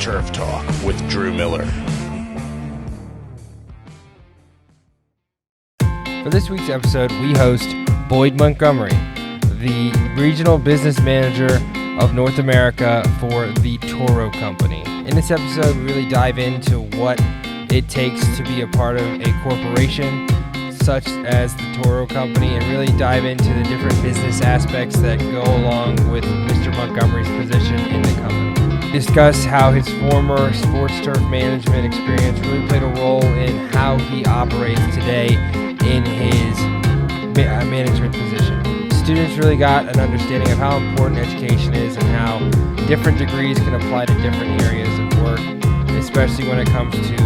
Turf Talk with Drew Miller. For this week's episode, we host Boyd Montgomery, the Regional Business Manager of North America for the Toro Company. In this episode, we really dive into what it takes to be a part of a corporation such as the Toro Company and really dive into the different business aspects that go along with Mr. Montgomery's position in the company. We discuss how his former sports turf management experience really played a role in how he operates today in his management position. Students really got an understanding of how important education is and how different degrees can apply to different areas of work, especially when it comes to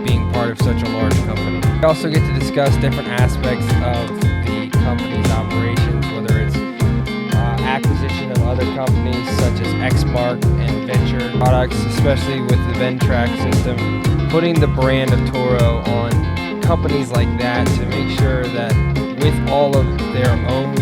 being part of such a large company. We also get to discuss different aspects of the company's operations, whether it's acquisition of other companies such as Xmark and Venture products, especially with the Ventrack system, putting the brand of Toro on companies like that to make sure that with all of their own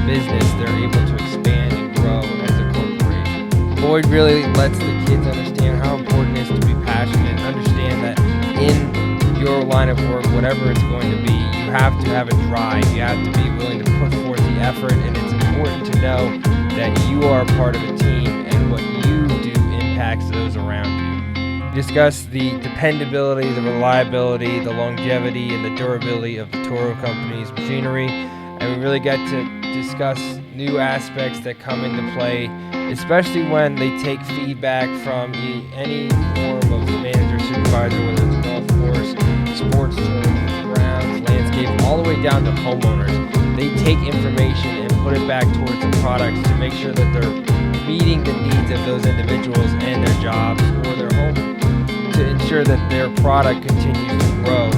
business, they're able to expand and grow as a corporation. Boyd really lets the kids understand how important it is to be passionate and understand that in your line of work, whatever it's going to be, you have to have a drive. You have to be willing to put forth the effort, and it's important to know that you are part of a team and what you do impacts those around you. We discuss the dependability, the reliability, the longevity, and the durability of the Toro Company's machinery, and we really get to discuss new aspects that come into play, especially when they take feedback from any form of manager, supervisor, whether it's golf course, sports turf, grounds, landscape, all the way down to homeowners. They take information and put it back towards the products to make sure that they're meeting the needs of those individuals and their jobs or their home to ensure that their product continues to grow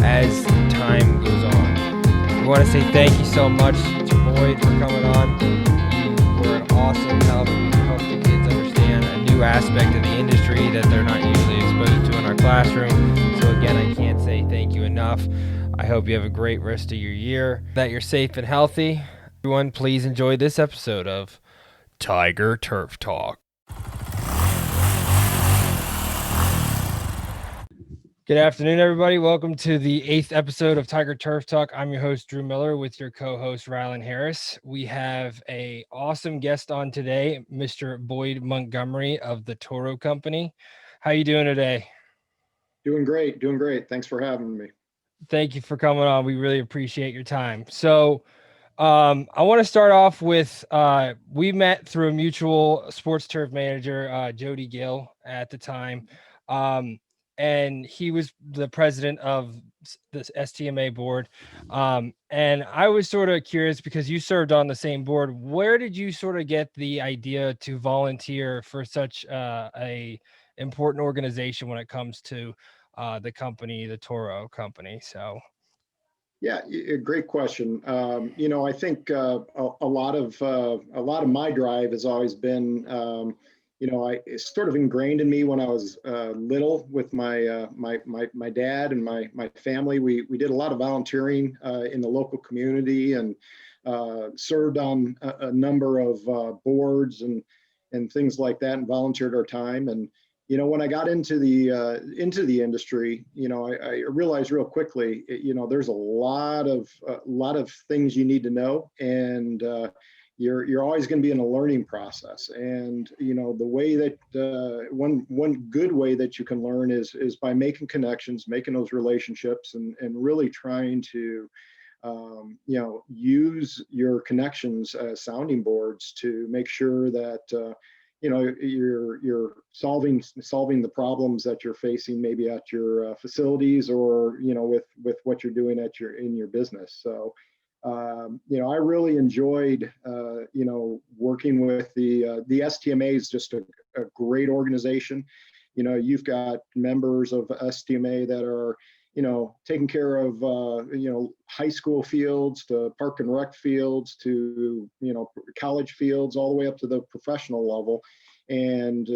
as time goes on. We want to say thank you so much to Boyd for coming on. You were an awesome help. You helped the kids understand a new aspect of the industry that they're not usually exposed to in our classroom. So again, I can't say thank you enough. I hope you have a great rest of your year, that you're safe and healthy. Everyone, please enjoy this episode of Tiger Turf Talk. Good afternoon, everybody. Welcome to the 8th episode of Tiger Turf Talk. I'm your host, Drew Miller, with your co-host, Rylan Harris. We have an awesome guest on today, Mr. Boyd Montgomery of the Toro Company. How you doing today? Doing great. Thanks for having me. Thank you for coming on. We really appreciate your time. So I want to start off with, we met through a mutual sports turf manager, Jody Gill at the time. And he was the president of the STMA board. And I was sort of curious because you served on the same board. Where did you sort of get the idea to volunteer for such a important organization when it comes to the company, the Toro Company? So. Yeah, great question. I think a lot of my drive has always been, it's sort of ingrained in me when I was little with my dad and my family. We did a lot of volunteering in the local community and served on a number of boards and things like that, and volunteered our time. And when I got into the industry, I realized real quickly, there's a lot of things you need to know, and you're always going to be in a learning process. And the way that one good way that you can learn is by making connections, making those relationships, and really trying to use your connections as sounding boards to make sure that you're solving the problems that you're facing, maybe at your facilities, or with what you're doing in your business. So I really enjoyed working with the STMA. Is just a great organization. You've got members of STMA that are taking care of high school fields to park and rec fields to college fields, all the way up to the professional level. And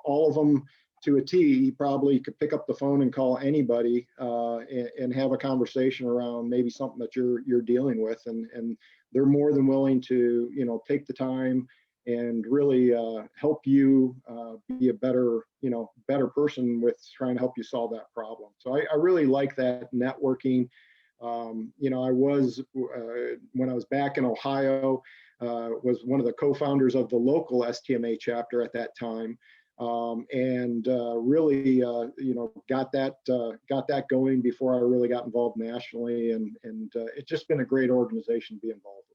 all of them to a T. You probably could pick up the phone and call anybody and have a conversation around maybe something that you're dealing with, and they're more than willing to take the time and really help you be a better, better person with trying to help you solve that problem. So I really like that networking. I was, when I was back in Ohio, was one of the co-founders of the local STMA chapter at that time. And really, got that going before I really got involved nationally. And it's just been a great organization to be involved with.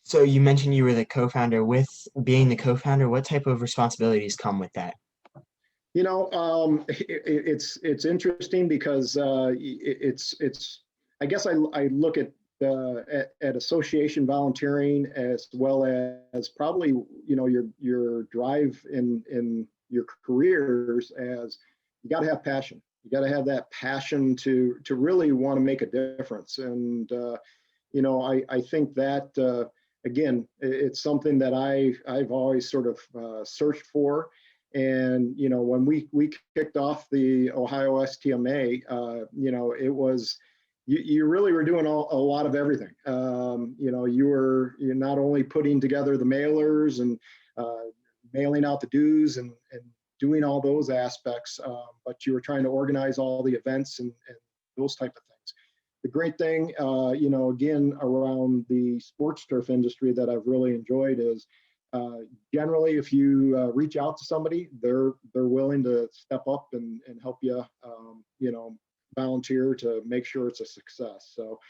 So you mentioned you were the co-founder. With being the co-founder, what type of responsibilities come with that? It's interesting because I guess I look at association volunteering as well as probably your drive in your careers as you got to have passion. You got to have that passion to really want to make a difference. And I think that again, it's something that I've always sort of searched for. And when we kicked off the Ohio STMA, it was you really were doing a lot of everything. You're not only putting together the mailers and mailing out the dues and doing all those aspects, but you were trying to organize all the events and those type of things. The great thing, again, around the sports turf industry that I've really enjoyed is generally, if you reach out to somebody, they're willing to step up and help you, volunteer to make sure it's a success. So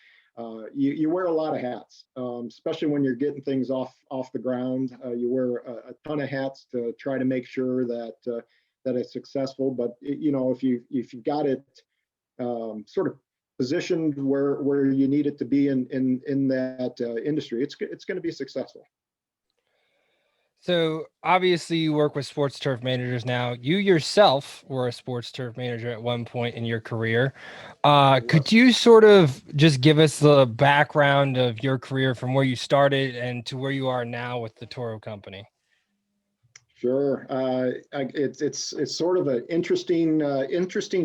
you wear a lot of hats, especially when you're getting things off the ground. You wear a ton of hats to try to make sure that it's successful. But if you've got it sort of positioned where you need it to be in that industry, it's going to be successful. So obviously you work with sports turf managers now. You yourself were a sports turf manager at one point in your career. Could you sort of just give us the background of your career from where you started and to where you are now with the Toro company? Sure. It's sort of an interesting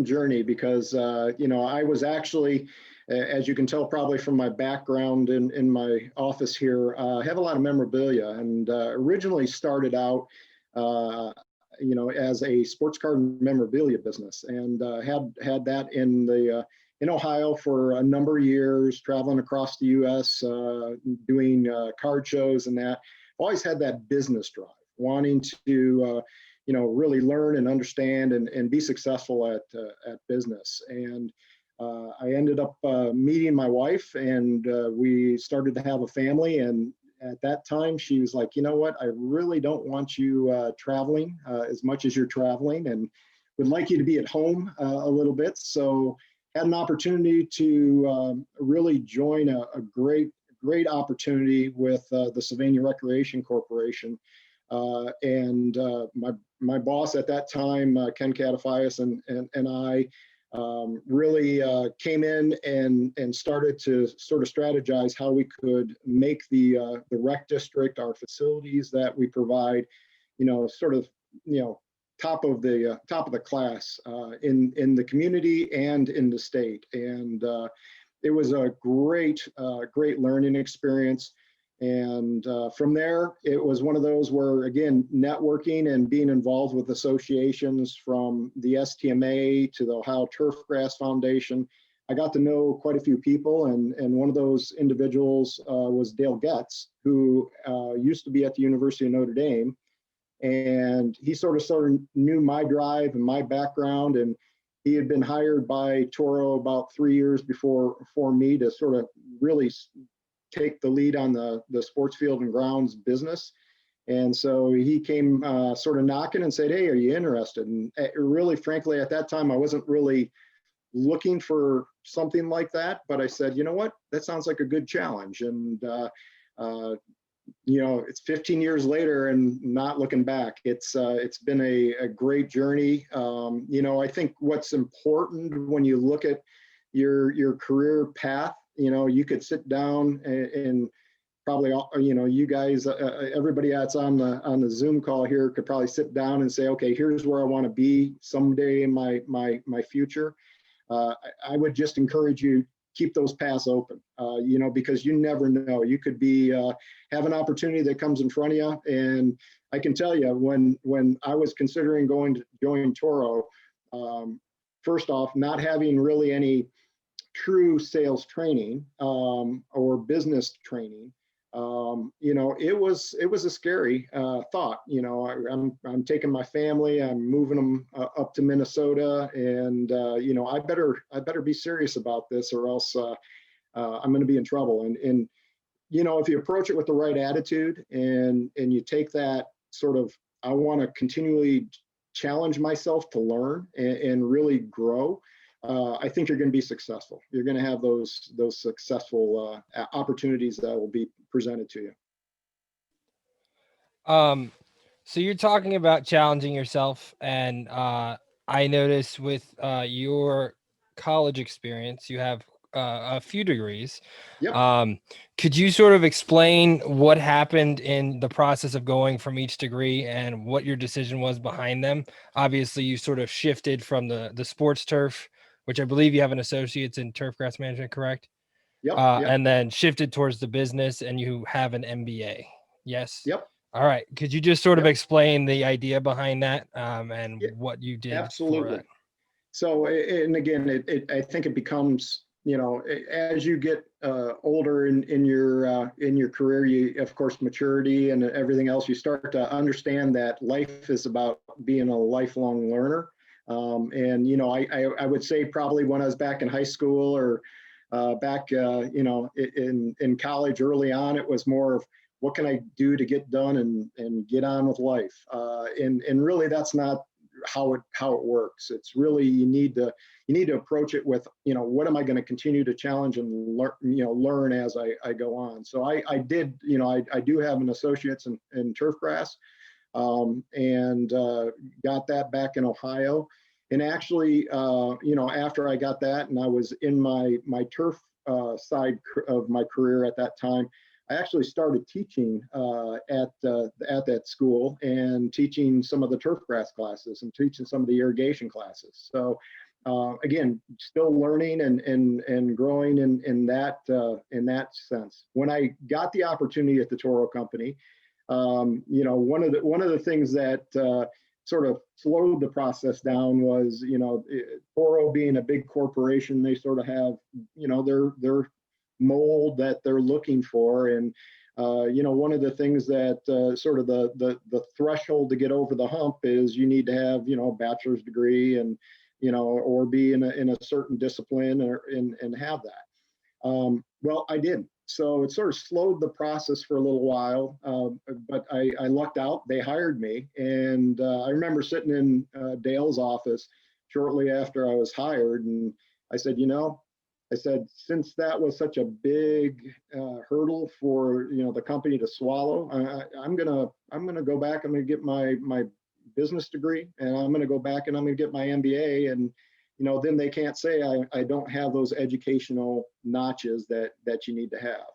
journey because I was actually, as you can tell probably from my background in my office here, I have a lot of memorabilia, and originally started out as a sports card memorabilia business, and had that in Ohio for a number of years, traveling across the U.S., doing card shows and that. Always had that business drive, wanting to really learn and understand and be successful at business. And I ended up meeting my wife, and we started to have a family. And at that time, she was like, you know what, I really don't want you traveling as much as you're traveling, and would like you to be at home a little bit. So had an opportunity to really join a great opportunity with the Sylvania Recreation Corporation. And my boss at that time, Ken Catafias, and I really came in and started to sort of strategize how we could make the rec district, our facilities that we provide, sort of top of the class in the community and in the state. And it was a great learning experience. And from there, it was one of those where, again, networking and being involved with associations from the STMA to the Ohio Turfgrass Foundation, I got to know quite a few people. And one of those individuals was Dale Getz, who used to be at the University of Notre Dame. And he sort of knew my drive and my background. And he had been hired by Toro about 3 years before me to sort of really take the lead on the sports field and grounds business. And so he came sort of knocking and said, hey, are you interested? And really, frankly, at that time, I wasn't really looking for something like that. But I said, you know what, that sounds like a good challenge. And, it's 15 years later and not looking back. It's been a great journey. I think what's important when you look at your career path, you could sit down and probably, you guys, everybody that's on the Zoom call here could probably sit down and say, okay, here's where I want to be someday in my future. I would just encourage you keep those paths open, because you never know. You could be have an opportunity that comes in front of you. And I can tell you, when I was considering going to join Toro, first off, not having really any true sales training or business training, it was a scary thought. I'm taking my family, I'm moving them up to Minnesota, and I better be serious about this, or else I'm going to be in trouble. And if you approach it with the right attitude, and you take that sort of, I want to continually challenge myself to learn and really grow, I think you're going to be successful. You're going to have those successful opportunities that will be presented to you. So you're talking about challenging yourself, and I noticed with your college experience, you have a few degrees. Yep. Could you sort of explain what happened in the process of going from each degree and what your decision was behind them? Obviously, you sort of shifted from the sports turf, which I believe you have an associate's in turf grass management, correct? Yep. Yep. And then shifted towards the business, and you have an MBA. Yes. Yep. All right. Could you just sort of Yep. explain the idea behind that, and Yeah, what you did for absolutely. it? So, and again, I think it becomes, as you get older in your career, you, of course, maturity and everything else, you start to understand that life is about being a lifelong learner. And I would say probably when I was back in high school, or back in college early on, it was more of, what can I do to get done and get on with life? And really, that's not how it works. It's really, you need to approach it with, what am I going to continue to challenge and learn as I go on. So I did, I do have an associate's in turf grass, and got that back in Ohio. And actually, after I got that, and I was in my turf side of my career at that time, I actually started teaching at that school, and teaching some of the turf grass classes and teaching some of the irrigation classes. So again, still learning and growing in that sense. When I got the opportunity at the Toro company, one of the things that sort of slowed the process down was, Toro being a big corporation, they sort of have, their mold that they're looking for. And one of the things that sort of the threshold to get over the hump is, you need to have, a bachelor's degree, and or be in a certain discipline, and have that. Well, I didn't. So it sort of slowed the process for a little while, but I lucked out. They hired me, and I remember sitting in Dale's office shortly after I was hired, and I said, since that was such a big hurdle for the company to swallow, I'm gonna go back. I'm gonna get my business degree, and I'm gonna go back and I'm gonna get my MBA, and then they can't say I don't have those educational notches that you need to have.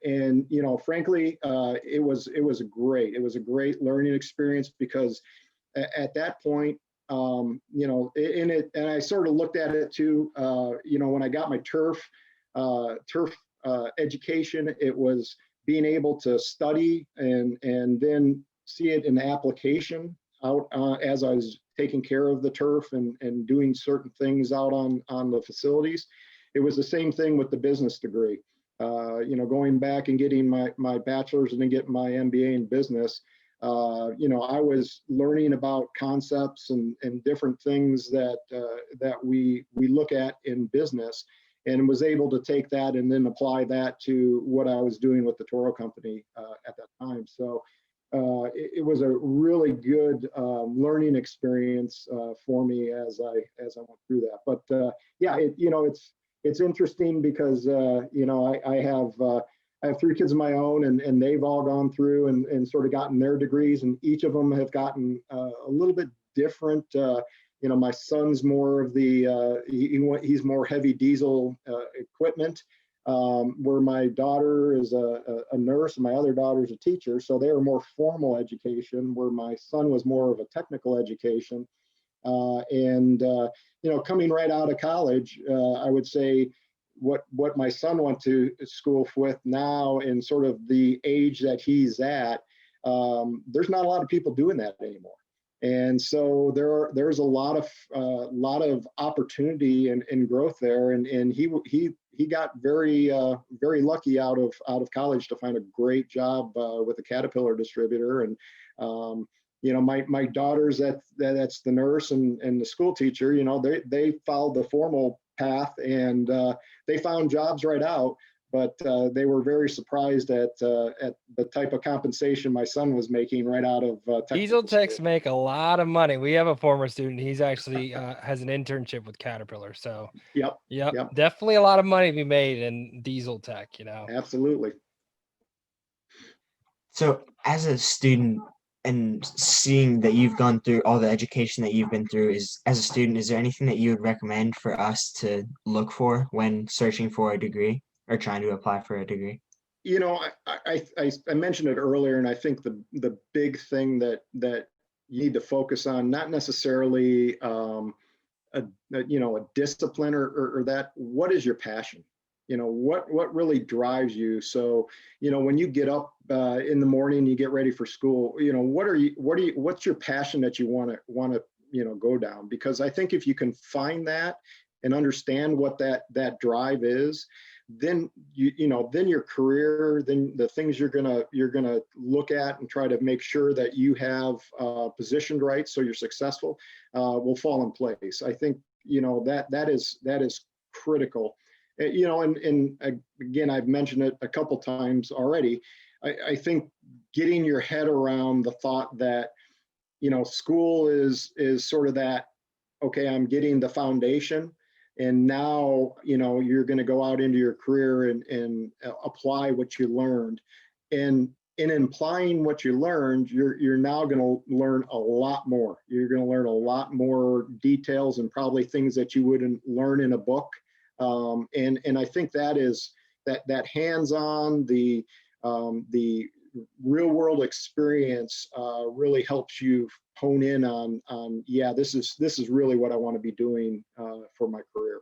And frankly, it was a great learning experience, because at that point, and I sort of looked at it too, when I got my turf education, it was being able to study and then see it in application out as I was taking care of the turf and doing certain things out on the facilities. It was the same thing with the business degree. Going back and getting my bachelor's and then getting my MBA in business, I was learning about concepts and different things that we look at in business, and was able to take that and then apply that to what I was doing with the Toro company at that time. So it was a really good learning experience for me as I went through that. But yeah, it's interesting because I have three kids of my own, and they've all gone through and sort of gotten their degrees, and each of them have gotten a little bit different. My son's more of he's more heavy diesel equipment, where my daughter is a nurse and my other daughter is a teacher. So they were more formal education, where my son was more of a technical education. And coming right out of college, I would say what my son went to school with now, and sort of the age that he's at, there's not a lot of people doing that anymore. And so there's a lot of opportunity and growth there. And he got very lucky out of college to find a great job with a Caterpillar distributor. And my daughters, that's the nurse and the school teacher, they followed the formal path, and they found jobs right out. But they were very surprised at the type of compensation my son was making right out of Diesel techs school. make a lot of money. We have a former student. He's actually has an internship with Caterpillar. So, Yep. definitely a lot of money to be made in diesel tech, Absolutely. So as a student, and seeing that you've gone through all the education that you've been through, as a student, is there anything that you would recommend for us to look for when searching for a degree or trying to apply for a degree? I mentioned it earlier, and I think the big thing that you need to focus on, not necessarily a discipline or that. What is your passion? What really drives you? So when you get up in the morning, you get ready for school, what's your passion that you want to go down? Because I think if you can find that and understand what that drive is, then then your career, then the things you're gonna look at and try to make sure that you have positioned right so you're successful, will fall in place. I think that is critical. And again, I've mentioned it a couple times already. I think getting your head around the thought that school is sort of that, okay, I'm getting the foundation, and now you're going to go out into your career and apply what you learned. And in applying what you learned, you're now going to learn a lot more. You're going to learn a lot more details and probably things that you wouldn't learn in a book. And I think that is that hands-on, the real world experience really helps you hone in on this is really what I want to be doing for my career.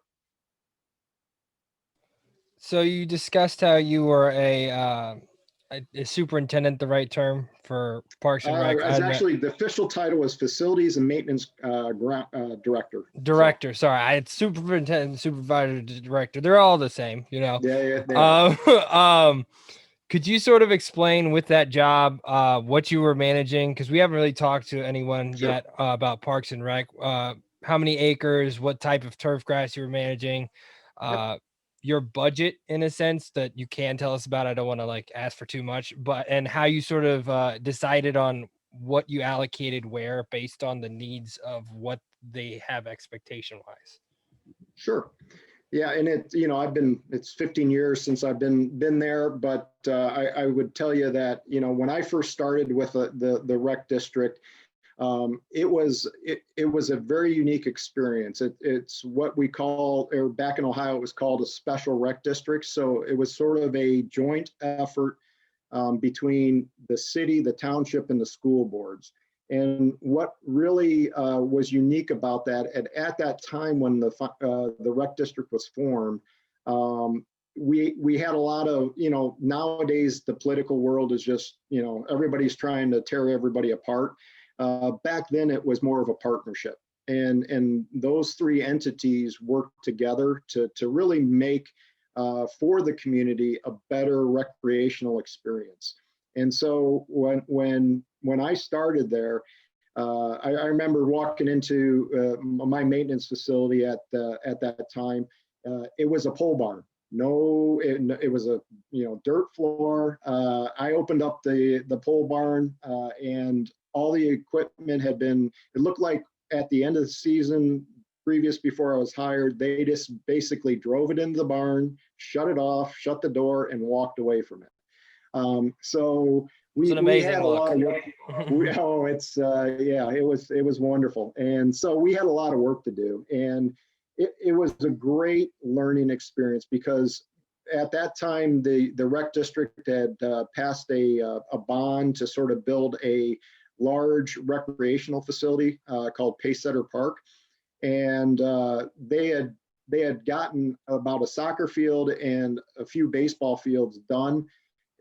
So you discussed how you were a superintendent, the right term for Parks and Rec? Actually, the official title was Facilities and Maintenance Director. Director. So. Sorry, I had superintendent, supervisor, director. They're all the same, Yeah. Could you sort of explain with that job what you were managing? Because we haven't really talked to anyone yet about Parks and Rec. How many acres? What type of turf grass you were managing? Your budget, in a sense, that you can tell us about. I don't want to ask for too much, and how you sort of decided on what you allocated where based on the needs of what they have expectation wise. Sure. Yeah, and it's 15 years since I've been there, but I would tell you that when I first started with the rec district, it was a very unique experience. It's what we call, or back in Ohio, it was called a special rec district. So it was sort of a joint effort between the city, the township, and the school boards. And what really was unique about that, at that time when the rec district was formed, we had a lot of, nowadays the political world is just, everybody's trying to tear everybody apart. Back then it was more of a partnership. And those three entities worked together to really make for the community a better recreational experience. And so when I started there, I remember walking into my maintenance facility at that time. It was a pole barn. It was a dirt floor. I opened up the pole barn, and all the equipment had been. It looked like at the end of the season, before I was hired, they just basically drove it into the barn, shut it off, shut the door, and walked away from it. So we had a lot of work. It was wonderful. And so we had a lot of work to do. And it was a great learning experience, because at that time, the rec district had passed a bond to sort of build a large recreational facility called Pacesetter Park. And they had they had gotten about a soccer field and a few baseball fields done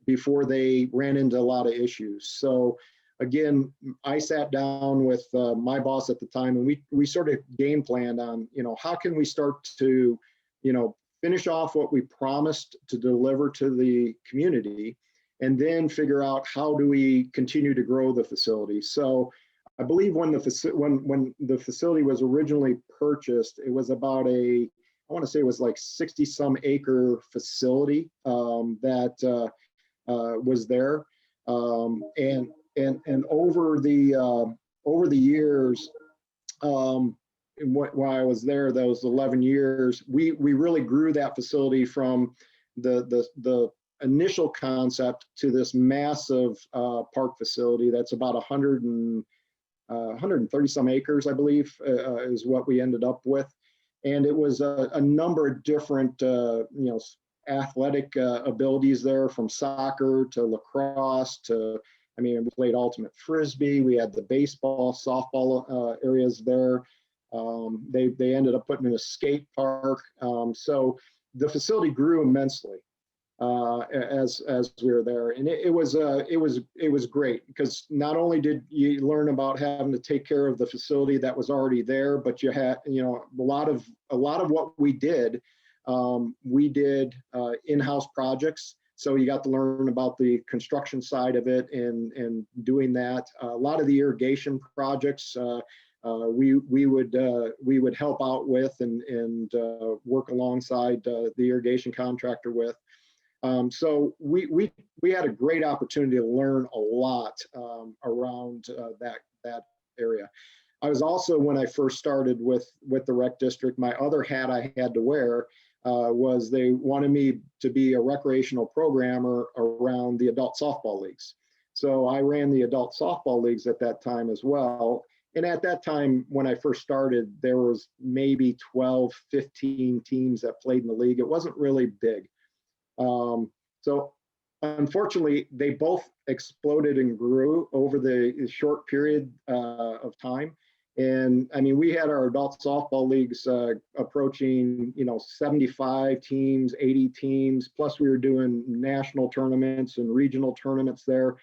before they ran into a lot of issues. So again, I sat down with my boss at the time, and we sort of game planned on, how can we start to, finish off what we promised to deliver to the community, and then figure out how do we continue to grow the facility. So I believe when the facility was originally purchased, it was about I want to say it was like 60 some acre facility that was there, and over the years, while I was there, those 11 years, we really grew that facility from the initial concept to this massive park facility that's about 130 some acres, I believe, is what we ended up with. And it was a number of different, athletic abilities there, from soccer to lacrosse to, we played ultimate frisbee. We had the baseball, softball areas there. They ended up putting in a skate park. So the facility grew immensely as we were there, and it was great, because not only did you learn about having to take care of the facility that was already there, but you had a lot of what we did in-house projects. So you got to learn about the construction side of it and doing that. A lot of the irrigation projects we would help out with and work alongside the irrigation contractor with. So we had a great opportunity to learn a lot around that area. I was also, when I first started with the rec district, my other hat I had to wear was they wanted me to be a recreational programmer around the adult softball leagues. So I ran the adult softball leagues at that time as well. And at that time, when I first started, there was maybe 12, 15 teams that played in the league. It wasn't really big. So unfortunately, they both exploded and grew over the short period of time. And we had our adult softball leagues approaching, 75 teams, 80 teams, plus we were doing national tournaments and regional tournaments there.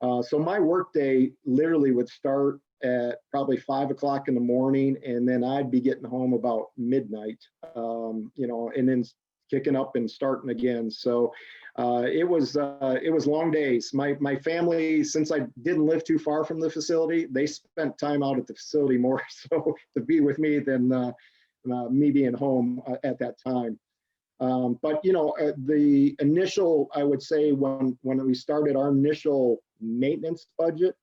So my workday literally would start at probably 5 o'clock in the morning, and then I'd be getting home about midnight, and then kicking up and starting again. So it was long days. My family, since I didn't live too far from the facility, they spent time out at the facility more so to be with me than me being home at that time. But the initial, I would say, when we started, our initial maintenance budget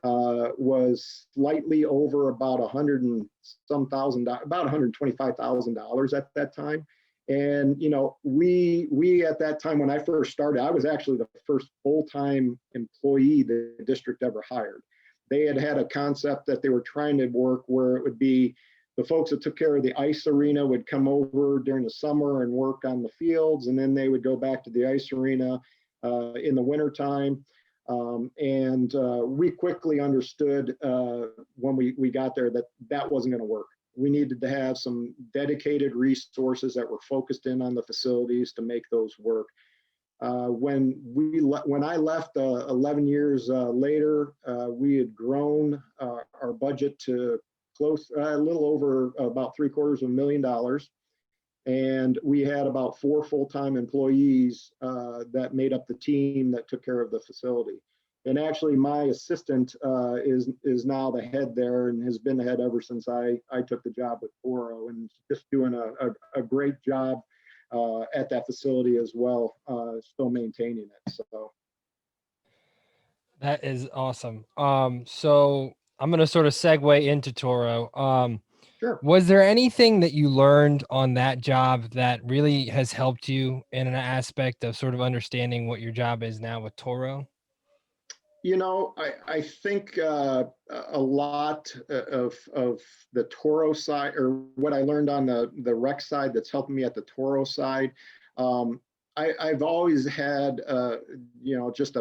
was slightly over about about $125,000 at that time. And we at that time, when I first started, I was actually the first full-time employee the district ever hired. They had a concept that they were trying to work where it would be the folks that took care of the ice arena would come over during the summer and work on the fields, and then they would go back to the ice arena in the wintertime. And we quickly understood when we got there that wasn't going to work. We needed to have some dedicated resources that were focused in on the facilities to make those work. When I left 11 years later, we had grown our budget to a little over about $750,000. And we had about 4 full-time employees that made up the team that took care of the facility. And actually, my assistant is now the head there and has been the head ever since I took the job with Toro, and just doing a great job at that facility as well, still maintaining it. So That is awesome. So I'm going to sort of segue into Toro. sure. Was there anything that you learned on that job that really has helped you in an aspect of sort of understanding what your job is now with Toro? I think a lot of the Toro side, or what I learned on the rec side that's helping me at the Toro side, I've always had, just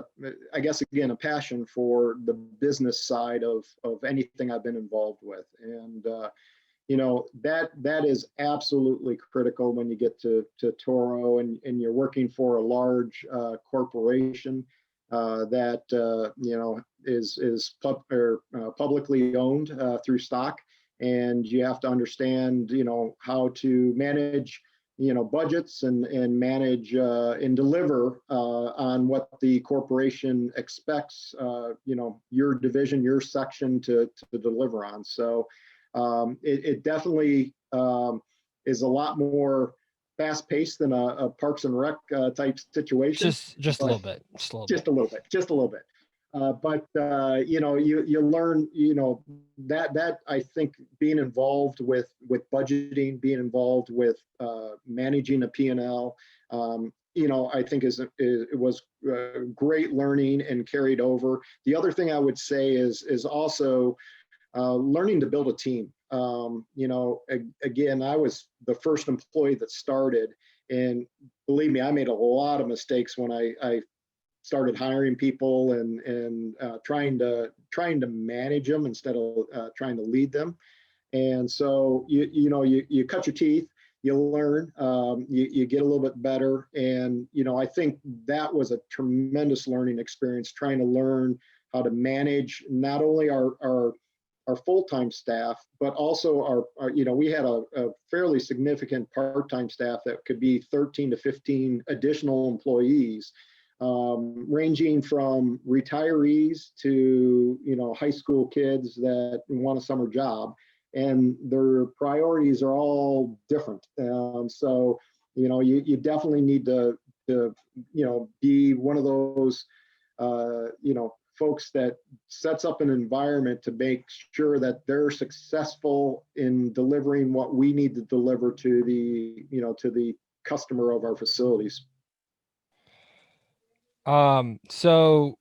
I guess, again, a passion for the business side of anything I've been involved with. And, that is absolutely critical when you get to Toro and you're working for a large corporation that is publicly owned through stock, and you have to understand how to manage budgets and manage and deliver on what the corporation expects your division, your section to deliver on. So it definitely is a lot more fast paced than a Parks and Rec type situation. Just a little bit, just a little bit. But you learn, that I think being involved with budgeting, being involved with managing a P&L, I think it was great learning and carried over. The other thing I would say is also learning to build a team. Again, I was the first employee that started, and believe me, I made a lot of mistakes when I started hiring people and trying to manage them instead of trying to lead them. And so you cut your teeth, you learn, you get a little bit better, and I think that was a tremendous learning experience, trying to learn how to manage not only our full-time staff, but also we had a fairly significant part-time staff that could be 13 to 15 additional employees, ranging from retirees to high school kids that want a summer job, and their priorities are all different. So you definitely need to be one of those folks that sets up an environment to make sure that they're successful in delivering what we need to deliver to the customer of our facilities. So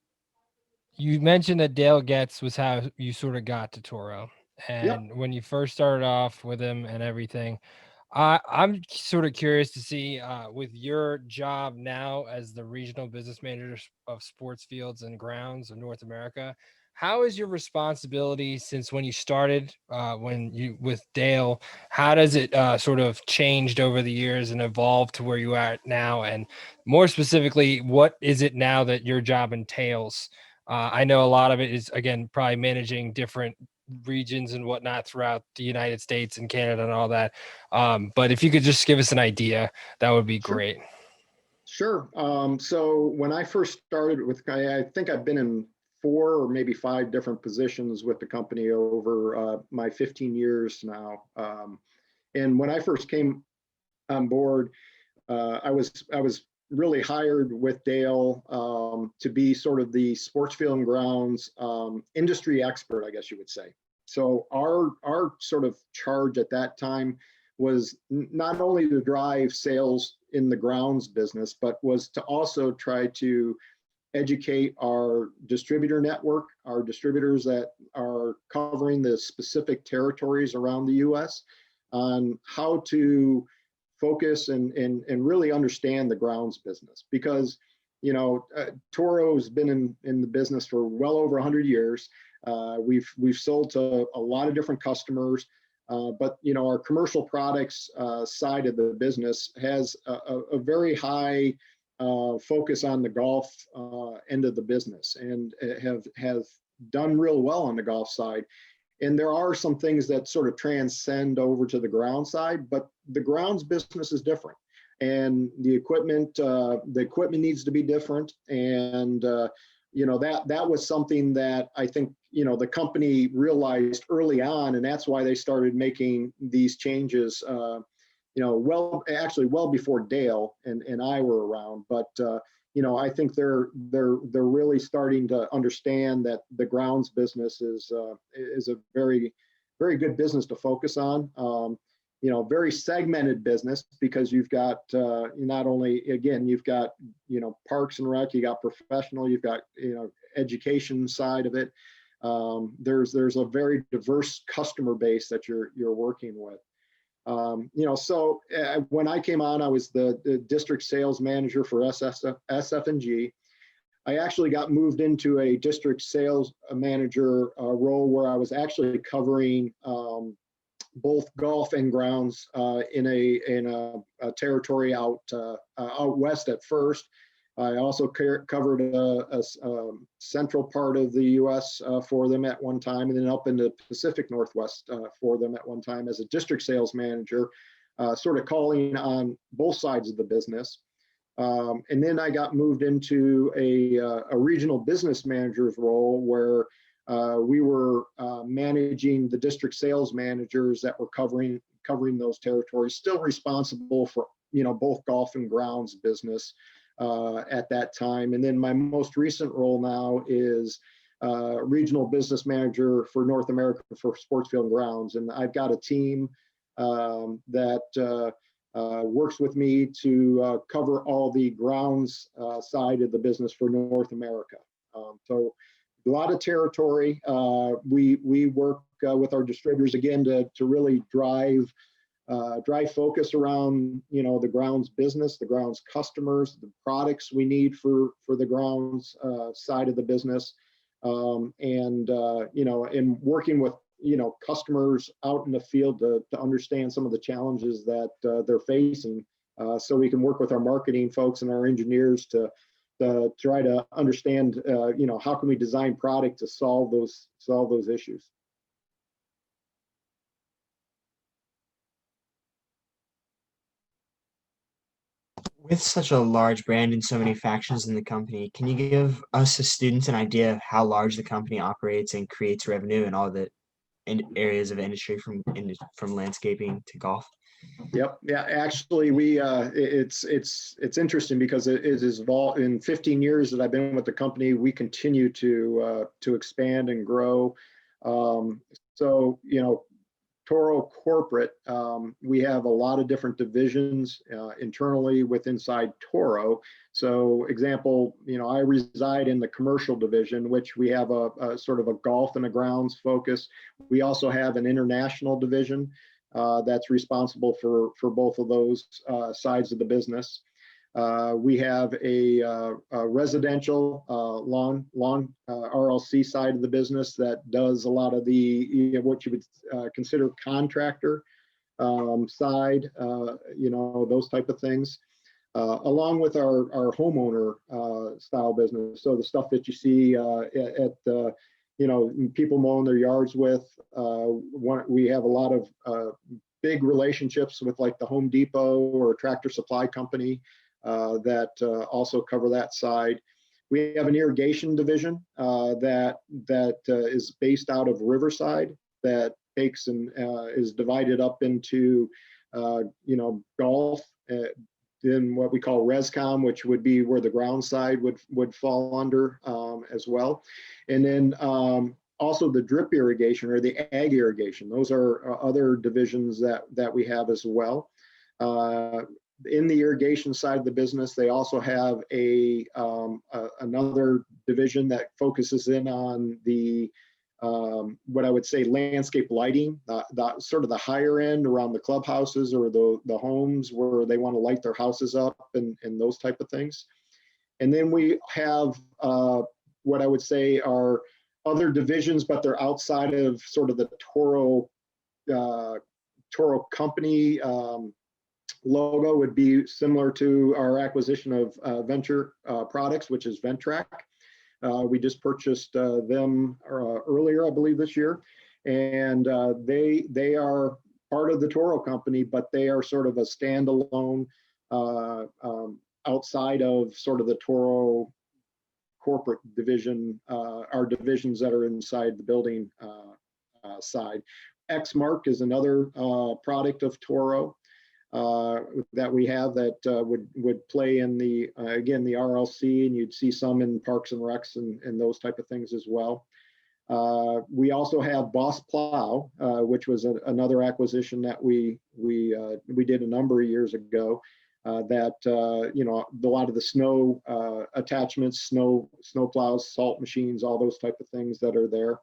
you mentioned that Dale Getz was how you sort of got to Toro, and Yep. when you first started off with him and everything, I'm sort of curious to see with your job now as the regional business manager of sports fields and grounds of North America, how is your responsibility since when you started when you with Dale? How does it sort of changed over the years and evolved to where you are now? And more specifically, what is it now that your job entails? I know a lot of it is, again, probably managing different regions and whatnot throughout the United States and Canada and all that. But if you could just give us an idea, that would be Sure. great. Sure. So when I first started with, I think I've been in 4 or maybe 5 different positions with the company over my 15 years now. And when I first came on board, I was really hired with Dale to be sort of the sports field and grounds industry expert, I guess you would say. So our sort of charge at that time was not only to drive sales in the grounds business, but was to also try to educate our distributor network, our distributors that are covering the specific territories around the U.S., on how to focus and really understand the grounds business. Because Toro has been in the business for well over 100 years. We've sold to a lot of different customers, but our commercial products side of the business has a very high focus on the golf end of the business, and have done real well on the golf side. And there are some things that sort of transcend over to the ground side, but the grounds business is different, and the equipment needs to be different. And that was something that I think the company realized early on, and that's why they started making these changes. Well before Dale and I were around, but I think they're really starting to understand that the grounds business is a very, very good business to focus on. Very segmented business, because you've got not only, again, you've got Parks and Rec, you got professional, you've got education side of it. There's a very diverse customer base that you're working with. So when I came on, I was the district sales manager for SF&G. I actually got moved into a district sales manager role where I was actually covering both golf and grounds in a territory out west at first. I also covered a central part of the U.S. For them at one time, and then up in the Pacific Northwest for them at one time as a district sales manager, sort of calling on both sides of the business. And then I got moved into a regional business manager's role where we were managing the district sales managers that were covering those territories, still responsible for both golf and grounds business at that time. And then my most recent role now is regional business manager for North America for sports field and grounds, and I've got a team that works with me to cover all the grounds side of the business for North America. So a lot of territory. We work with our distributors again to really drive focus around the grounds business, the grounds customers, the products we need for the grounds side of the business, and working with customers out in the field to understand some of the challenges that they're facing, so we can work with our marketing folks and our engineers to try to understand how can we design product to solve those issues. With such a large brand and so many factions in the company, can you give us as students an idea of how large the company operates and creates revenue in all the areas of industry from landscaping to golf? Yep. Yeah. Actually, it's interesting because it is evolved in 15 years that I've been with the company. We continue to expand and grow. So Toro corporate, we have a lot of different divisions internally inside Toro. So example, I reside in the commercial division, which we have a sort of a golf and a grounds focus. We also have an international division that's responsible for both of those sides of the business. We have a residential lawn RLC side of the business that does a lot of the what you would consider contractor side, those type of things, along with our homeowner style business. So the stuff that you see at people mowing their yards with. We have a lot of big relationships with like the Home Depot or Tractor Supply Company that also cover that side. We have an irrigation division that is based out of Riverside that takes and is divided up into golf, then what we call Rescom, which would be where the ground side would fall under as well. And then also the drip irrigation or the ag irrigation. Those are other divisions that we have as well. In the irrigation side of the business, they also have another division that focuses in on the what I would say landscape lighting, the sort of the higher end around the clubhouses or the homes where they want to light their houses up and those type of things. And then we have what I would say are other divisions, but they're outside of sort of the Toro company logo. Would be similar to our acquisition of Venture Products, which is Ventrac. We just purchased them earlier, I believe, this year, and they are part of the Toro company, but they are sort of a standalone outside of sort of the Toro corporate division, our divisions that are inside the building side. Xmark is another product of Toro that we have that would play in the again the RLC, and you'd see some in Parks and Recs and those type of things as well. We also have Boss Plow, which was another acquisition that we did a number of years ago. That a lot of the snow attachments, snow plows, salt machines, all those type of things that are there.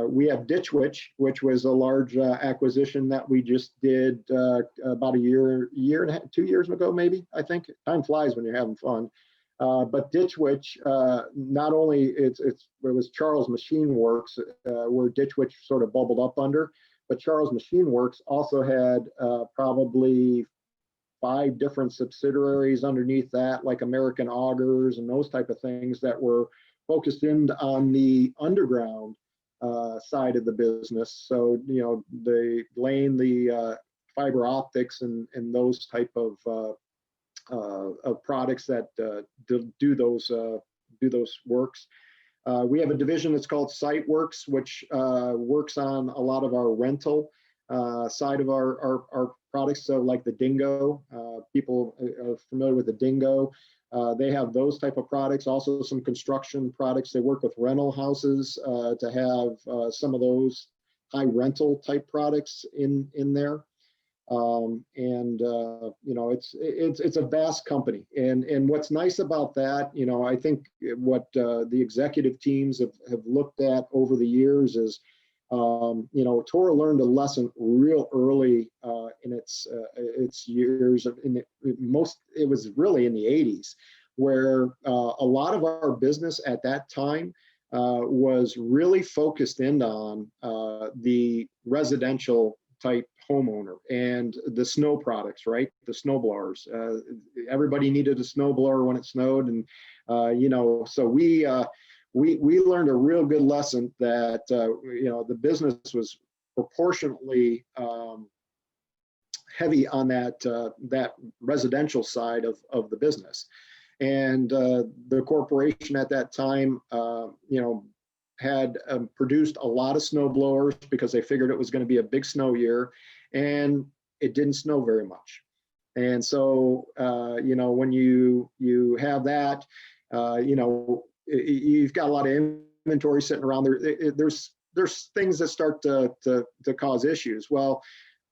We have Ditch Witch, which was a large acquisition that we just did about a year and a half, 2 years ago, maybe. I think time flies when you're having fun. But Ditch Witch, not only it was Charles Machine Works, where Ditch Witch sort of bubbled up under, but Charles Machine Works also had probably 5 different subsidiaries underneath that, like American Augers and those type of things that were focused in on the underground side of the business. So, they laying the fiber optics and those type of products that do those works. We have a division that's called Site Works, which works on a lot of our rental side of our products. So like the Dingo, people are familiar with the Dingo. They have those type of products, also some construction products. They work with rental houses to have some of those high rental type products in there. It's a vast company, and what's nice about that, I think what the executive teams have looked at over the years is, Toro learned a lesson real early in its years. It was really in the 80s, where a lot of our business at that time was really focused in on the residential type homeowner and the snow products, right? The snow blowers. Everybody needed a snow blower when it snowed, and so we learned a real good lesson that the business was proportionately heavy on that residential side of the business, and the corporation at that time, had produced a lot of snow blowers because they figured it was going to be a big snow year, and it didn't snow very much. And so, when you have that, you've got a lot of inventory sitting around there. There's things that start to cause issues. Well,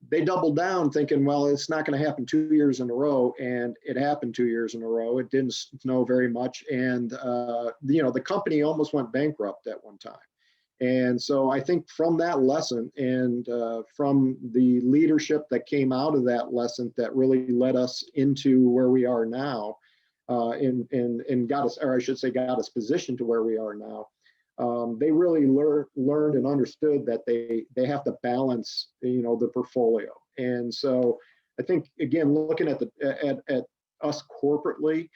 they doubled down thinking, well, it's not going to happen 2 years in a row, and it happened 2 years in a row. It didn't snow very much, and the company almost went bankrupt at one time. And so I think from that lesson and from the leadership that came out of that lesson, that really led us into where we are now, and got us, or I should say, got us positioned to where we are now. They really learned and understood that they have to balance, the portfolio. And so I think, again, looking at at us corporately,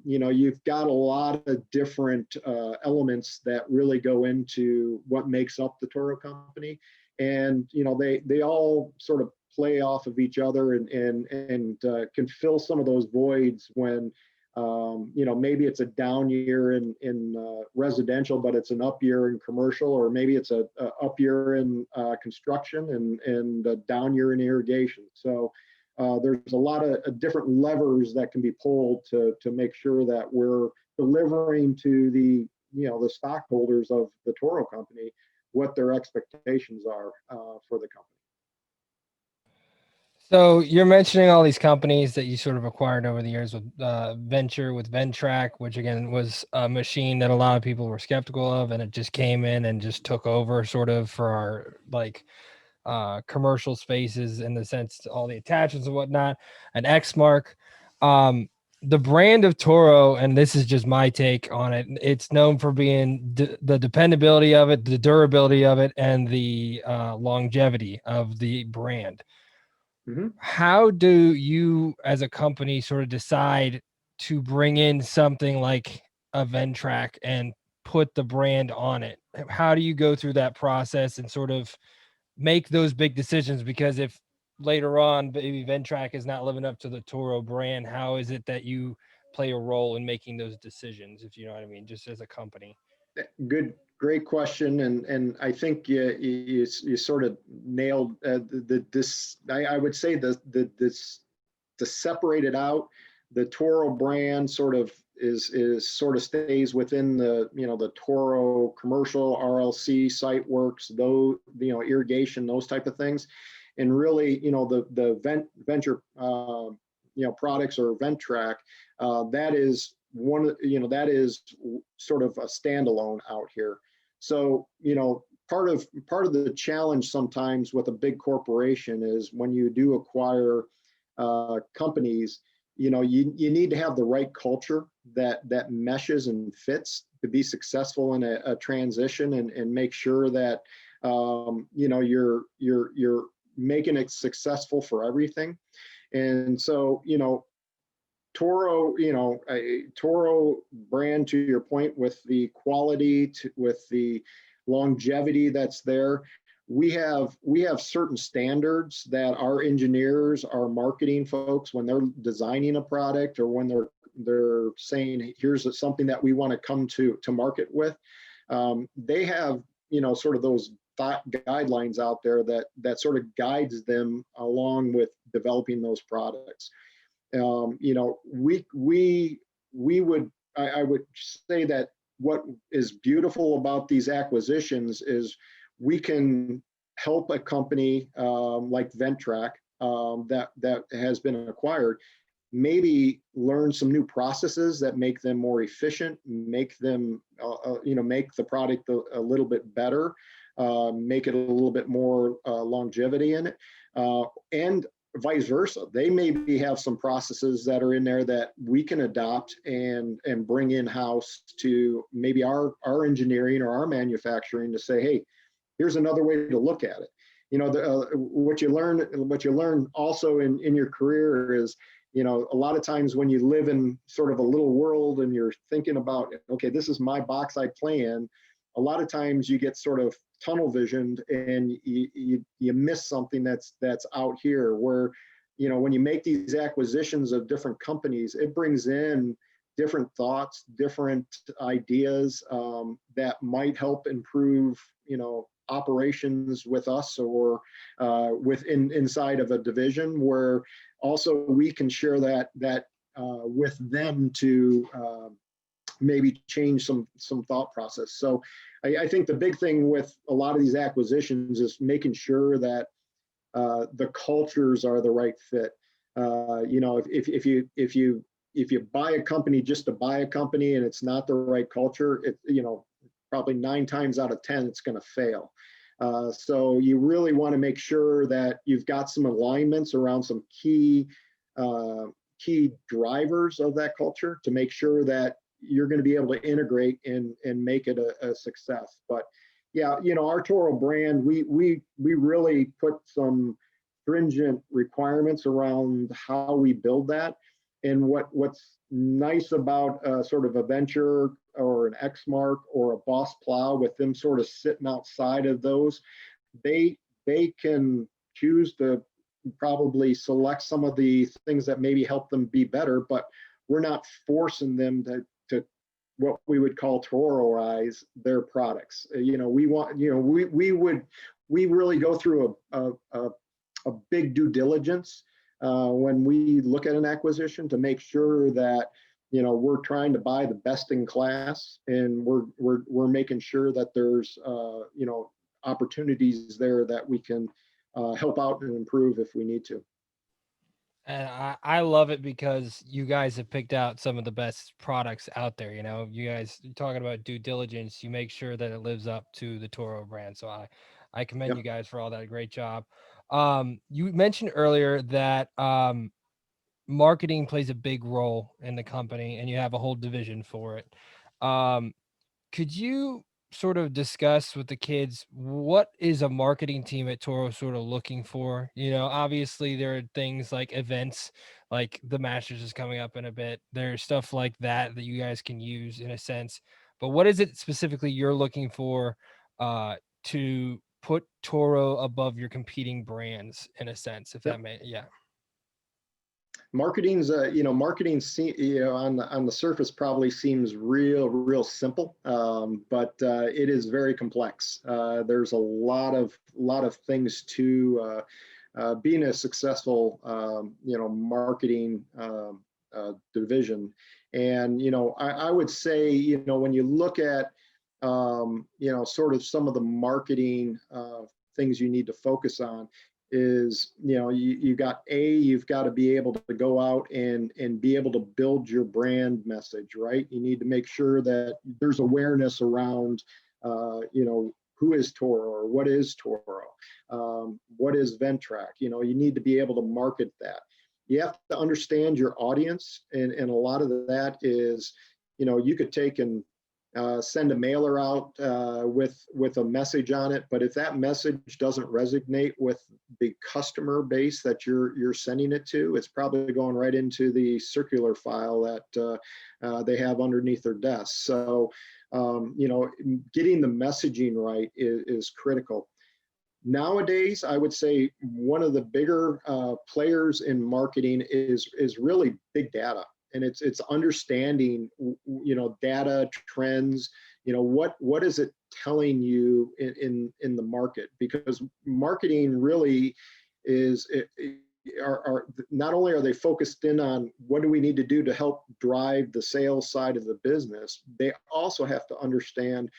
you've got a lot of different elements that really go into what makes up the Toro company, and they all sort of play off of each other and can fill some of those voids when maybe it's a down year in residential, but it's an up year in commercial, or maybe it's a up year in construction and a down year in irrigation. So there's a lot of different levers that can be pulled to make sure that we're delivering to the stockholders of the Toro company what their expectations are for the company. So you're mentioning all these companies that you sort of acquired over the years with Ventrac, which again was a machine that a lot of people were skeptical of, and it just came in and just took over sort of for our commercial spaces, in the sense all the attachments and whatnot. An Exmark, the brand of Toro, and this is just my take on it, it's known for being the dependability of it, the durability of it, and the longevity of the brand. Mm-hmm. How do you as a company sort of decide to bring in something like a Ventrac and put the brand on it? How do you go through that process and sort of make those big decisions? Because if later on maybe Ventrac is not living up to the Toro brand, how is it that you play a role in making those decisions, if you know what I mean, just as a company? Great question, and I think you sort of nailed this. I would say this, to separate it out, the Toro brand sort of sort of stays within the Toro commercial, RLC, Site Works, though irrigation, those type of things, and really the venture products, or Ventrac, that is that is sort of a standalone out here. So part of the challenge sometimes with a big corporation is when you do acquire companies, you need to have the right culture that meshes and fits to be successful in a transition, and make sure that you're making it successful for everything. And so, Toro, a Toro brand, to your point, with the quality, with the longevity that's there, we have certain standards that our engineers, our marketing folks, when they're designing a product or when they're saying, here's something that we want to come to market with, they have sort of those thought guidelines out there that sort of guides them along with developing those products. I would say that what is beautiful about these acquisitions is we can help a company like Ventrac that has been acquired maybe learn some new processes that make them more efficient, make them make the product a little bit better, make it a little bit more longevity in it, and vice versa. They maybe have some processes that are in there that we can adopt and bring in house to maybe our engineering or our manufacturing to say, hey, here's another way to look at it. What you learn also in your career is, a lot of times when you live in sort of a little world and you're thinking about, okay, this is my box I play in, a lot of times you get sort of tunnel visioned and you miss something that's out here, where when you make these acquisitions of different companies, it brings in different thoughts, different ideas that might help improve operations with us or inside of a division, where also we can share that with them to maybe change some thought process. So I think the big thing with a lot of these acquisitions is making sure that the cultures are the right fit. If you buy a company just to buy a company and it's not the right culture, probably 9 times out of 10 it's going to fail. So you really want to make sure that you've got some alignments around some key drivers of that culture to make sure that you're going to be able to integrate and make it a success. But yeah, our Toro brand, we really put some stringent requirements around how we build that. And what's nice about sort of a Venture or an Exmark or a Boss Plow, with them sort of sitting outside of those, they can choose to probably select some of the things that maybe help them be better, but we're not forcing them to what we would call Toroize their products. We want, we really go through a big due diligence when we look at an acquisition to make sure that we're trying to buy the best in class, and we're making sure that there's opportunities there that we can help out and improve if we need to. And I love it because you guys have picked out some of the best products out there. You guys talking about due diligence, you make sure that it lives up to the Toro brand. So I commend Yep. you guys for all that. Great job. You mentioned earlier that marketing plays a big role in the company and you have a whole division for it. Could you sort of discuss with the kids what is a marketing team at Toro sort of looking for? Obviously there are things like events, like the Masters is coming up in a bit. There's stuff like that you guys can use in a sense. But what is it specifically you're looking for to put Toro above your competing brands in a sense, if that Yep. may, yeah. Marketing's marketing on the surface probably seems real simple, but it is very complex. There's a lot of things to being a successful marketing division. And I would say when you look at sort of some of the marketing things you need to focus on is, you've got to be able to go out and be able to build your brand message, right? You need to make sure that there's awareness around, who is Toro, or what is Toro, what is Ventrac. You need to be able to market that. You have to understand your audience, and a lot of that is, you could take and send a mailer out with a message on it. But if that message doesn't resonate with the customer base that you're sending it to, it's probably going right into the circular file that they have underneath their desk. So, getting the messaging right is critical. Nowadays, I would say one of the bigger players in marketing is really big data, and it's understanding data trends. What is it telling you in the market? Because marketing really is are not only are they focused in on what do we need to do to help drive the sales side of the business, they also have to understand,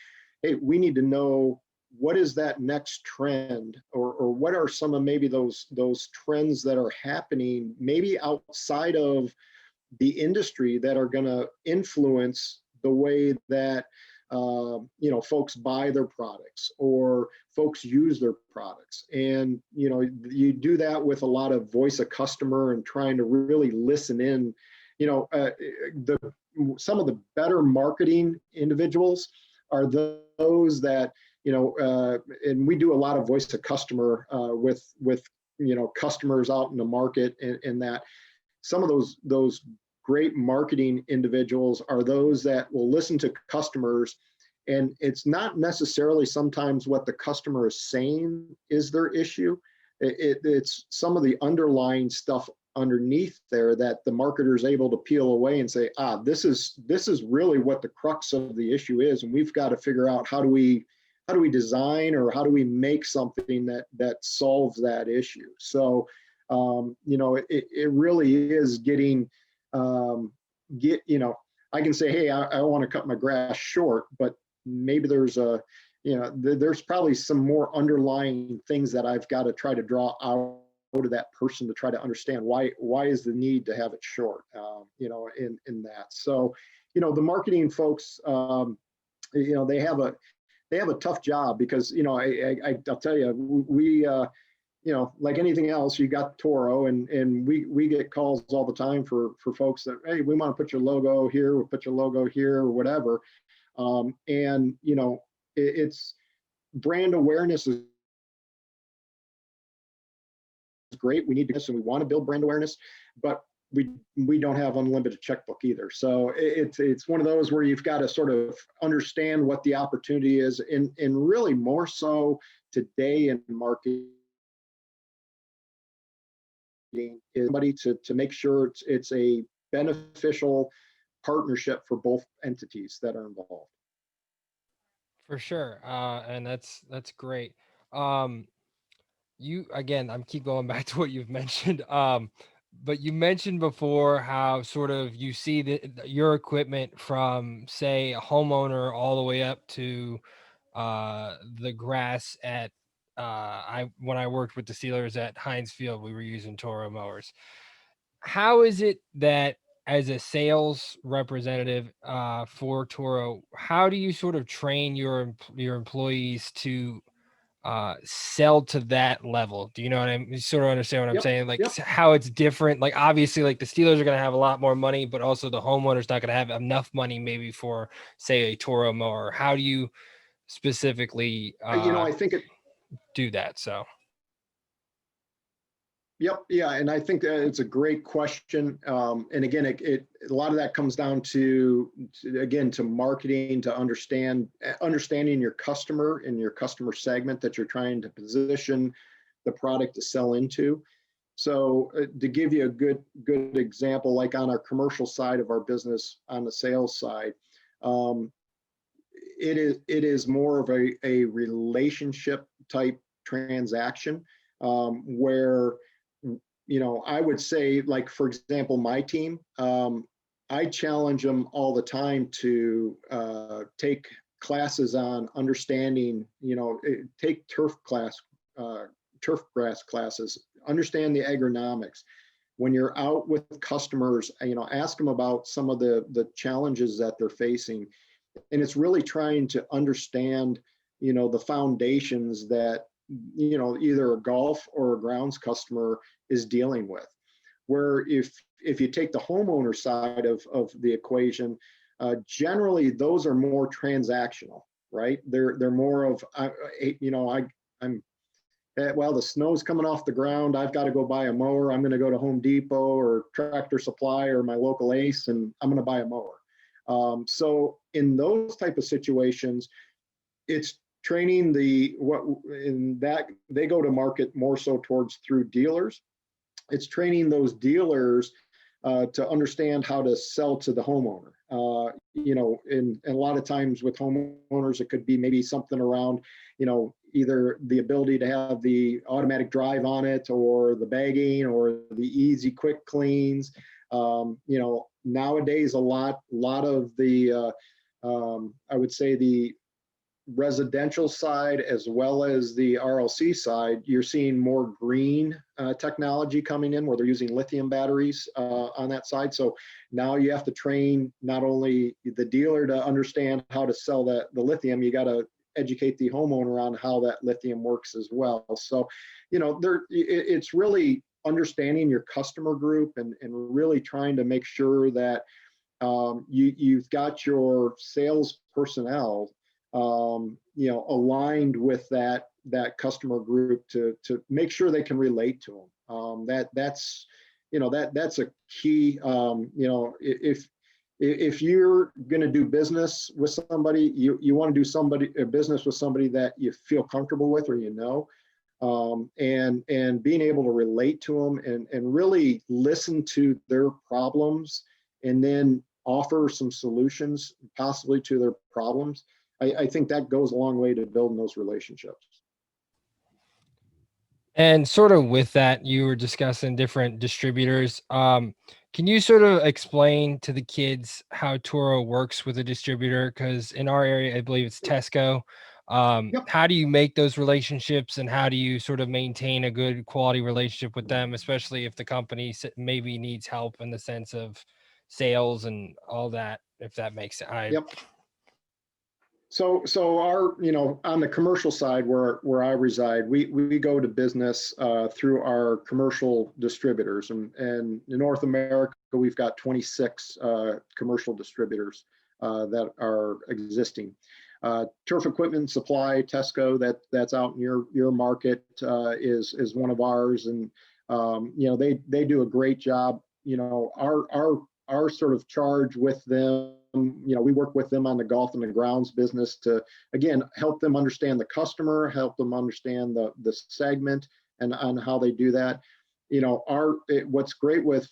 hey, we need to know what is that next trend, or what are some of maybe those trends that are happening maybe outside of the industry that are going to influence the way that folks buy their products or folks use their products. And you do that with a lot of voice of customer and trying to really listen in. Some of the better marketing individuals are those that and we do a lot of voice of customer with customers out in the market, and that some of those great marketing individuals are those that will listen to customers, and it's not necessarily sometimes what the customer is saying is their issue. It's some of the underlying stuff underneath there that the marketer is able to peel away and say, this is really what the crux of the issue is, and we've got to figure out how do we design, or how do we make something that solves that issue. So it really is getting I can say, hey, I want to cut my grass short, but maybe there's there's probably some more underlying things that I've got to try to draw out of that person to try to understand why is the need to have it short, in that. So, the marketing folks, they have a tough job, because I'll tell you, we like anything else, you got Toro, and we get calls all the time for folks that, hey, we want to put your logo here, we'll put your logo here, or whatever. And it's brand awareness is great. We need this, and we want to build brand awareness, but we don't have unlimited checkbook either. So it's one of those where you've got to sort of understand what the opportunity is, and really more so today in marketing is somebody to make sure it's a beneficial partnership for both entities that are involved. For sure. And that's great. You again, I'm keep going back to what you've mentioned. But you mentioned before how sort of you see your equipment from, say, a homeowner all the way up to the grass at when I worked with the Steelers at Heinz Field, we were using Toro mowers. How is it that, as a sales representative for Toro, how do you sort of train your employees to sell to that level? Do you know what I mean? You sort of understand what I'm Yep. saying? Like Yep. how it's different. Like obviously, like the Steelers are going to have a lot more money, but also the homeowner's not going to have enough money maybe for, say, a Toro mower. How do you specifically I think do that? So. Yep. Yeah. And I think that it's a great question. And again, a lot of that comes down to marketing, to understanding your customer and your customer segment that you're trying to position the product to sell into. So to give you a good example, like on our commercial side of our business, on the sales side, it is more of a relationship type transaction, where I would say, like, for example, my team, I challenge them all the time to take classes on understanding, take turf grass classes, understand the agronomics. When you're out with customers, ask them about some of the challenges that they're facing. And it's really trying to understand, the foundations that, either a golf or a grounds customer is dealing with. Where if you take the homeowner side of the equation, Generally, those are more transactional, right? They're more of, I'm well, the snow's coming off the ground. I've got to go buy a mower. I'm going to go to Home Depot or Tractor Supply or my local Ace, and I'm going to buy a mower. So in those type of situations, it's training what in that they go to market more so towards through dealers. It's training those dealers to understand how to sell to the homeowner. And a lot of times with homeowners, it could be maybe something around, either the ability to have the automatic drive on it, or the bagging, or the easy quick cleans. Nowadays, a lot of the, I would say the residential side as well as the RLC side, you're seeing more green technology coming in, where they're using lithium batteries on that side. So now you have to train not only the dealer to understand how to sell the lithium, you got to educate the homeowner on how that lithium works as well. So, it's really understanding your customer group, and really trying to make sure that you've got your sales personnel aligned with that customer group to make sure they can relate to them. That's a key. If you're going to do business with somebody, you want to do a business with somebody that you feel comfortable with, or and being able to relate to them, and really listen to their problems, and then offer some solutions possibly to their problems. I think that goes a long way to building those relationships. And sort of with that, you were discussing different distributors. Can you sort of explain to the kids how Toro works with a distributor? Because in our area, I believe it's Tesco. Yep. How do you make those relationships, and how do you sort of maintain a good quality relationship with them, especially if the company maybe needs help in the sense of sales and all that, if that makes sense? Yep. So our, on the commercial side where I reside, we go to business through our commercial distributors, and in North America, we've got 26 commercial distributors that are existing. Turf Equipment Supply, Tesco, that's out in your market, is one of ours, and they do a great job. Our sort of charge with them, we work with them on the golf and the grounds business to, again, help them understand the customer, help them understand the segment, and on how they do that. What's great with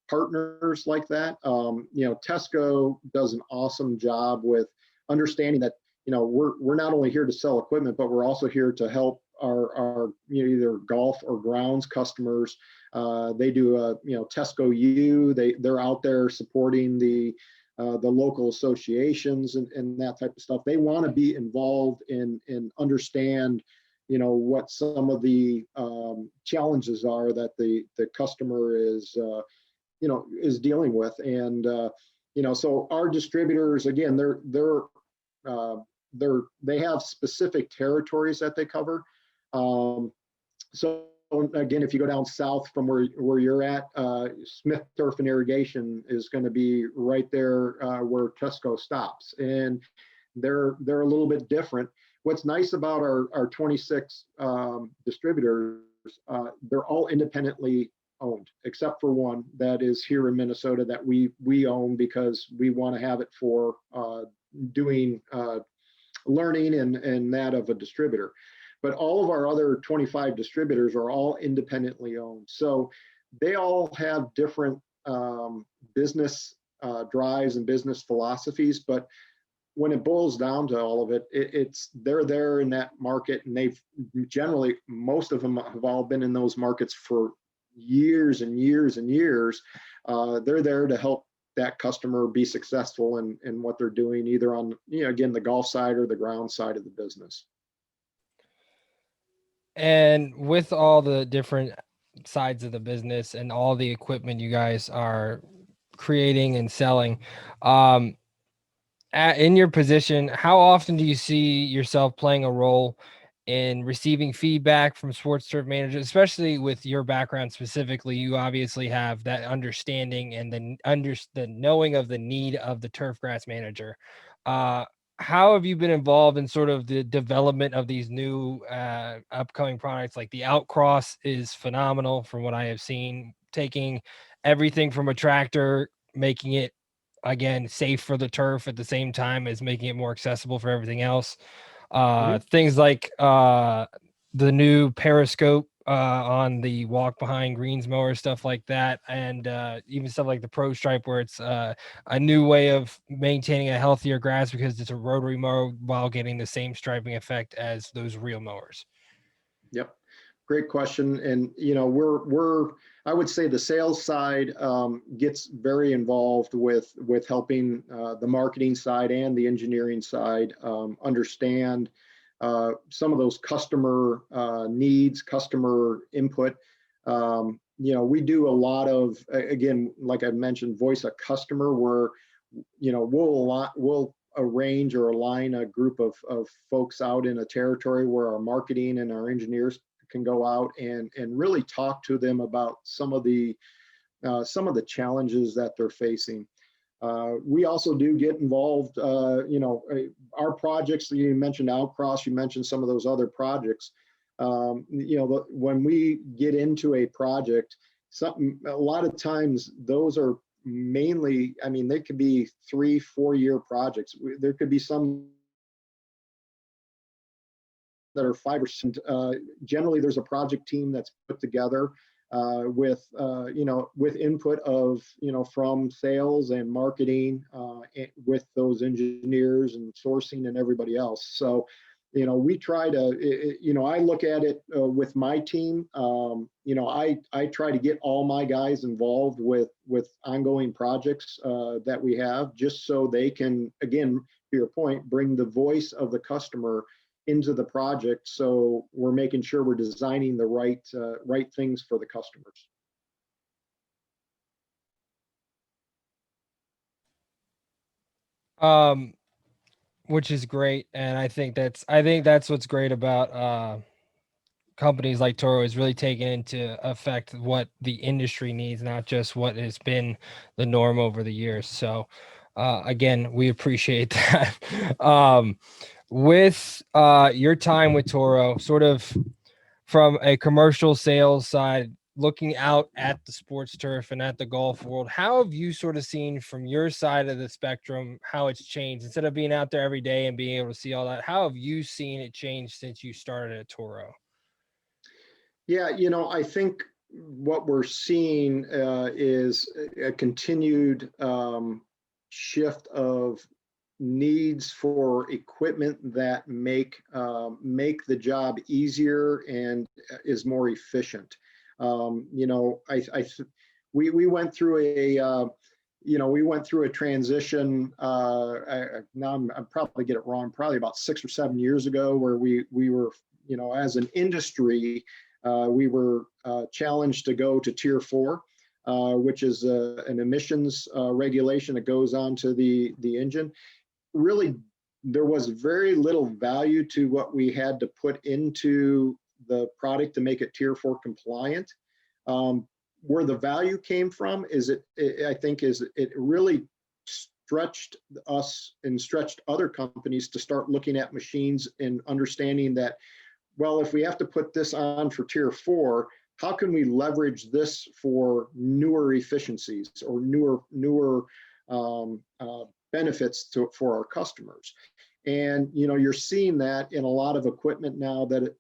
partners like that, Tesco does an awesome job with understanding that, we're not only here to sell equipment, but we're also here to help our either golf or grounds customers. They do Tesco U. They're out there supporting the local associations and that type of stuff. They want to be involved and understand, what some of the challenges are that the customer is dealing with. And so our distributors, again, they have specific territories that they cover. So again, if you go down south from where you're at, Smith Turf and Irrigation is going to be right there where Tesco stops, and they're a little bit different. What's nice about our 26 distributors, they're all independently owned, except for one that is here in Minnesota that we own because we want to have it for doing learning and that of a distributor. But all of our other 25 distributors are all independently owned. So they all have different business drives and business philosophies. But when it boils down to all of it, they're there in that market, and they've generally, most of them have all been in those markets for years and years and years. They're there to help that customer be successful in what they're doing, either on, again, the golf side or the ground side of the business. And with all the different sides of the business and all the equipment you guys are creating and selling, in your position, how often do you see yourself playing a role in receiving feedback from sports turf managers, especially with your background specifically? You obviously have that understanding and the knowing of the need of the turf grass manager. Uh, how have you been involved in sort of the development of these new upcoming products? Like the Outcross is phenomenal from what I have seen, taking everything from a tractor, making it again safe for the turf at the same time as making it more accessible for everything else. Mhm. Things like the new periscope on the walk behind greens mower, stuff like that, and even stuff like the Pro Stripe, where it's a new way of maintaining a healthier grass because it's a rotary mower while getting the same striping effect as those real mowers. Yep. Great question. And, we're I would say the sales side gets very involved with helping the marketing side and the engineering side understand some of those customer needs, customer input. We do a lot of, again, like I mentioned, voice a customer, where, we'll arrange or align a group of folks out in a territory where our marketing and our engineers can go out and really talk to them about some of the challenges that they're facing. We also do get involved, our projects. You mentioned Outcross, you mentioned some of those other projects. When we get into a project, a lot of times those are mainly, I mean, they could be 3-4 year projects. There could be some that are 5 or 6. Generally, there's a project team that's put together with input of, from sales and marketing, with those engineers and sourcing and everybody else. So, we try to, I look at it with my team. I try to get all my guys involved with ongoing projects that we have, just so they can, again, to your point, bring the voice of the customer into the project, so we're making sure we're designing the right things for the customers. Um, which is great, and I think that's what's great about companies like Toro, is really taking into effect what the industry needs, not just what has been the norm over the years. So, again, we appreciate that. With your time with Toro, sort of from a commercial sales side, looking out at the sports turf and at the golf world, how have you sort of seen from your side of the spectrum how it's changed? Instead of being out there every day and being able to see all that, how have you seen it change since you started at Toro? Yeah, I think what we're seeing is a continued shift of needs for equipment that make the job easier and is more efficient. We went through a transition. Now I'm probably get it wrong. Probably about 6 or 7 years ago, where we were, as an industry, we were challenged to go to Tier 4, which is an emissions regulation that goes on to the engine. Really, there was very little value to what we had to put into the product to make it Tier 4 compliant. Where the value came from is I think it really stretched us and stretched other companies to start looking at machines and understanding that, well, if we have to put this on for Tier 4, how can we leverage this for newer efficiencies or newer benefits for our customers? And you're seeing that in a lot of equipment now that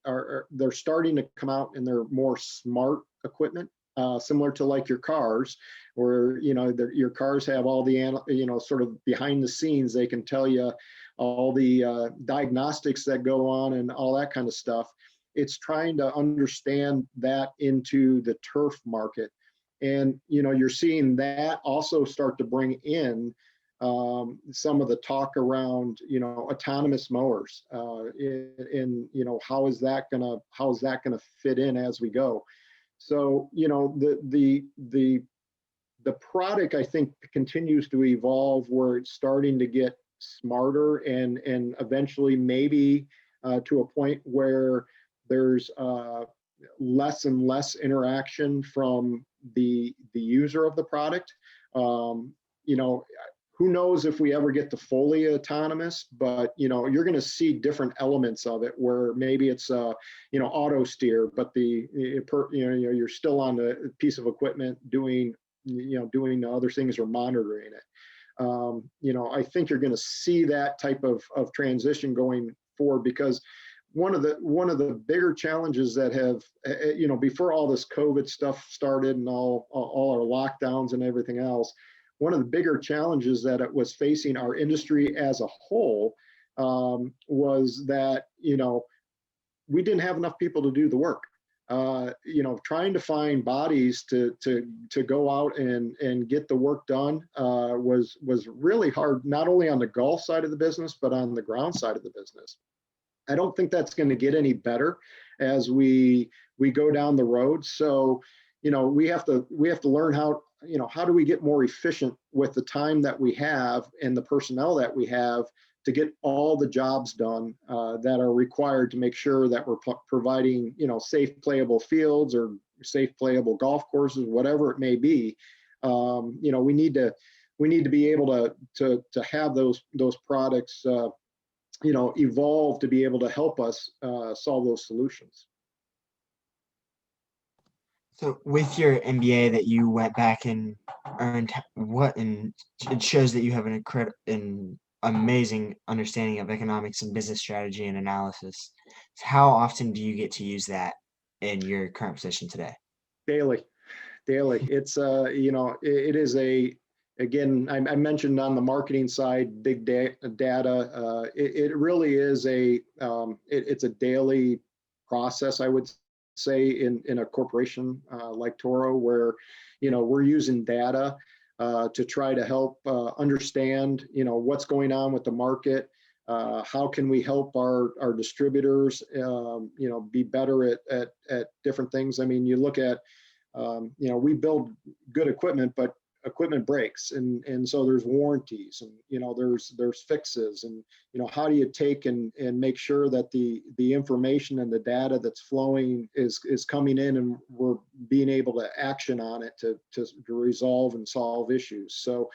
they're starting to come out, and they're more smart equipment, similar to like your cars, where your cars have all the sort of behind the scenes. They can tell you all the diagnostics that go on and all that kind of stuff. It's trying to understand that into the turf market. And you're seeing that also start to bring in some of the talk around autonomous mowers, in how is that gonna fit in as we go. So the product, I think, continues to evolve, where it's starting to get smarter, and eventually maybe to a point where there's less and less interaction from the user of the product. You know, who knows if we ever get to fully autonomous, but you know, you're going to see different elements of it where maybe it's you know, auto steer, but you're still on the piece of equipment doing doing other things or monitoring it. You know, I think you're going to see that type of transition going forward, because one of the bigger challenges that have, you know, before all this COVID stuff started and all our lockdowns and everything else, one of the bigger challenges that it was facing our industry as a whole was that, you know, we didn't have enough people to do the work. You know, trying to find bodies to go out and get the work done was really hard, not only on the golf side of the business, but on the ground side of the business. I don't think that's going to get any better as we go down the road. So, you know, we have to learn how, you know, how do we get more efficient with the time that we have and the personnel that we have to get all the jobs done that are required to make sure that we're providing, you know, safe playable fields or safe playable golf courses, whatever it may be. You know, we need to be able to have those products, you know, evolve to be able to help us solve those solutions. So with your MBA that you went back and earned, and it shows that you have an amazing understanding of economics and business strategy and analysis. How often do you get to use that in your current position today? Daily. It's you know, it is again, I mentioned on the marketing side, big data. It really is it's a daily process, I would say, in a corporation like Toro, where, you know, we're using data to try to help understand, you know, what's going on with the market. How can we help our distributors, you know, be better at different things? I mean, you look at, you know, we build good equipment, but equipment breaks, and so there's warranties, and you know, there's fixes, and you know, how do you take and make sure that the information and the data that's flowing is coming in, and we're being able to action on it to resolve and solve issues. So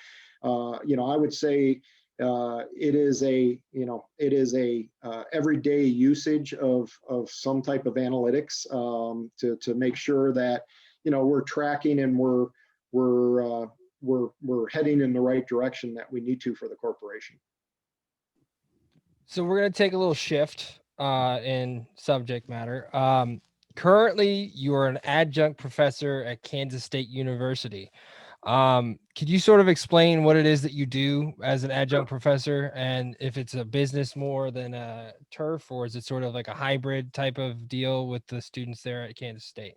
you know, I would say it is a everyday usage of some type of analytics to make sure that, you know, we're tracking and we're heading in the right direction that we need to for the corporation. So we're going to take a little shift in subject matter. Currently, you are an adjunct professor at Kansas State University. Could you sort of explain what it is that you do as an adjunct professor, and if it's a business more than a turf, or is it sort of like a hybrid type of deal with the students there at Kansas State?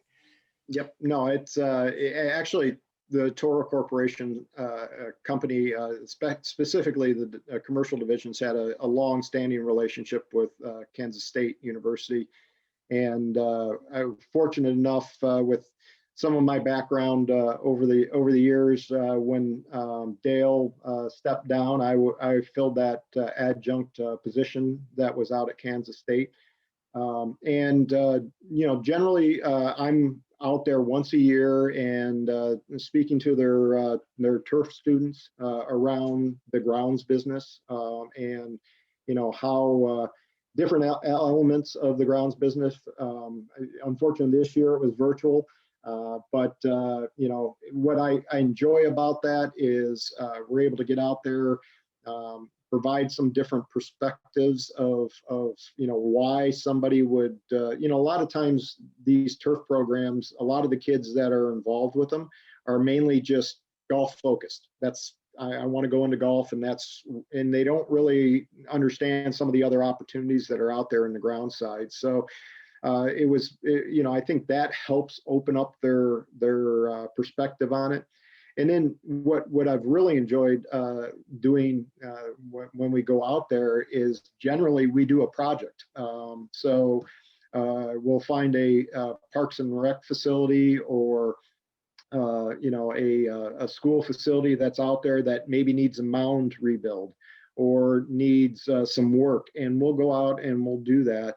Yep. No, it's actually the Toro Corporation company, specifically the commercial divisions, had a long-standing relationship with Kansas State University, and I was fortunate enough with some of my background over the years. When Dale stepped down, I filled that adjunct position that was out at Kansas State. And you know, generally I'm out there once a year and speaking to their turf students around the grounds business, and you know, how different elements of the grounds business. Unfortunately, this year it was virtual, but you know, what I enjoy about that is we're able to get out there, provide some different perspectives of you know, why somebody would you know, a lot of times these turf programs, a lot of the kids that are involved with them are mainly just golf focused. That's I want to go into golf, and they don't really understand some of the other opportunities that are out there in the ground side. So you know, I think that helps open up their perspective on it. And then what I've really enjoyed doing when we go out there is generally we do a project. So we'll find a Parks and Rec facility, or you know, a school facility that's out there that maybe needs a mound rebuild, or needs some work, and we'll go out and we'll do that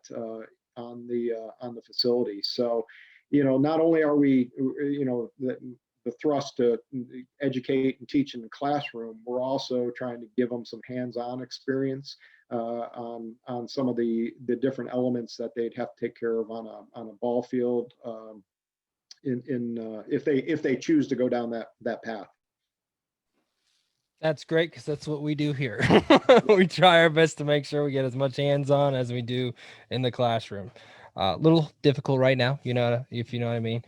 on the facility. So, not only are we, the thrust to educate and teach in the classroom, we're also trying to give them some hands-on experience on some of the different elements that they'd have to take care of on a ball field, if they choose to go down that path. That's great because that's what we do here. We try our best to make sure we get as much hands-on as we do in the classroom. A little difficult right now, if you know what I mean.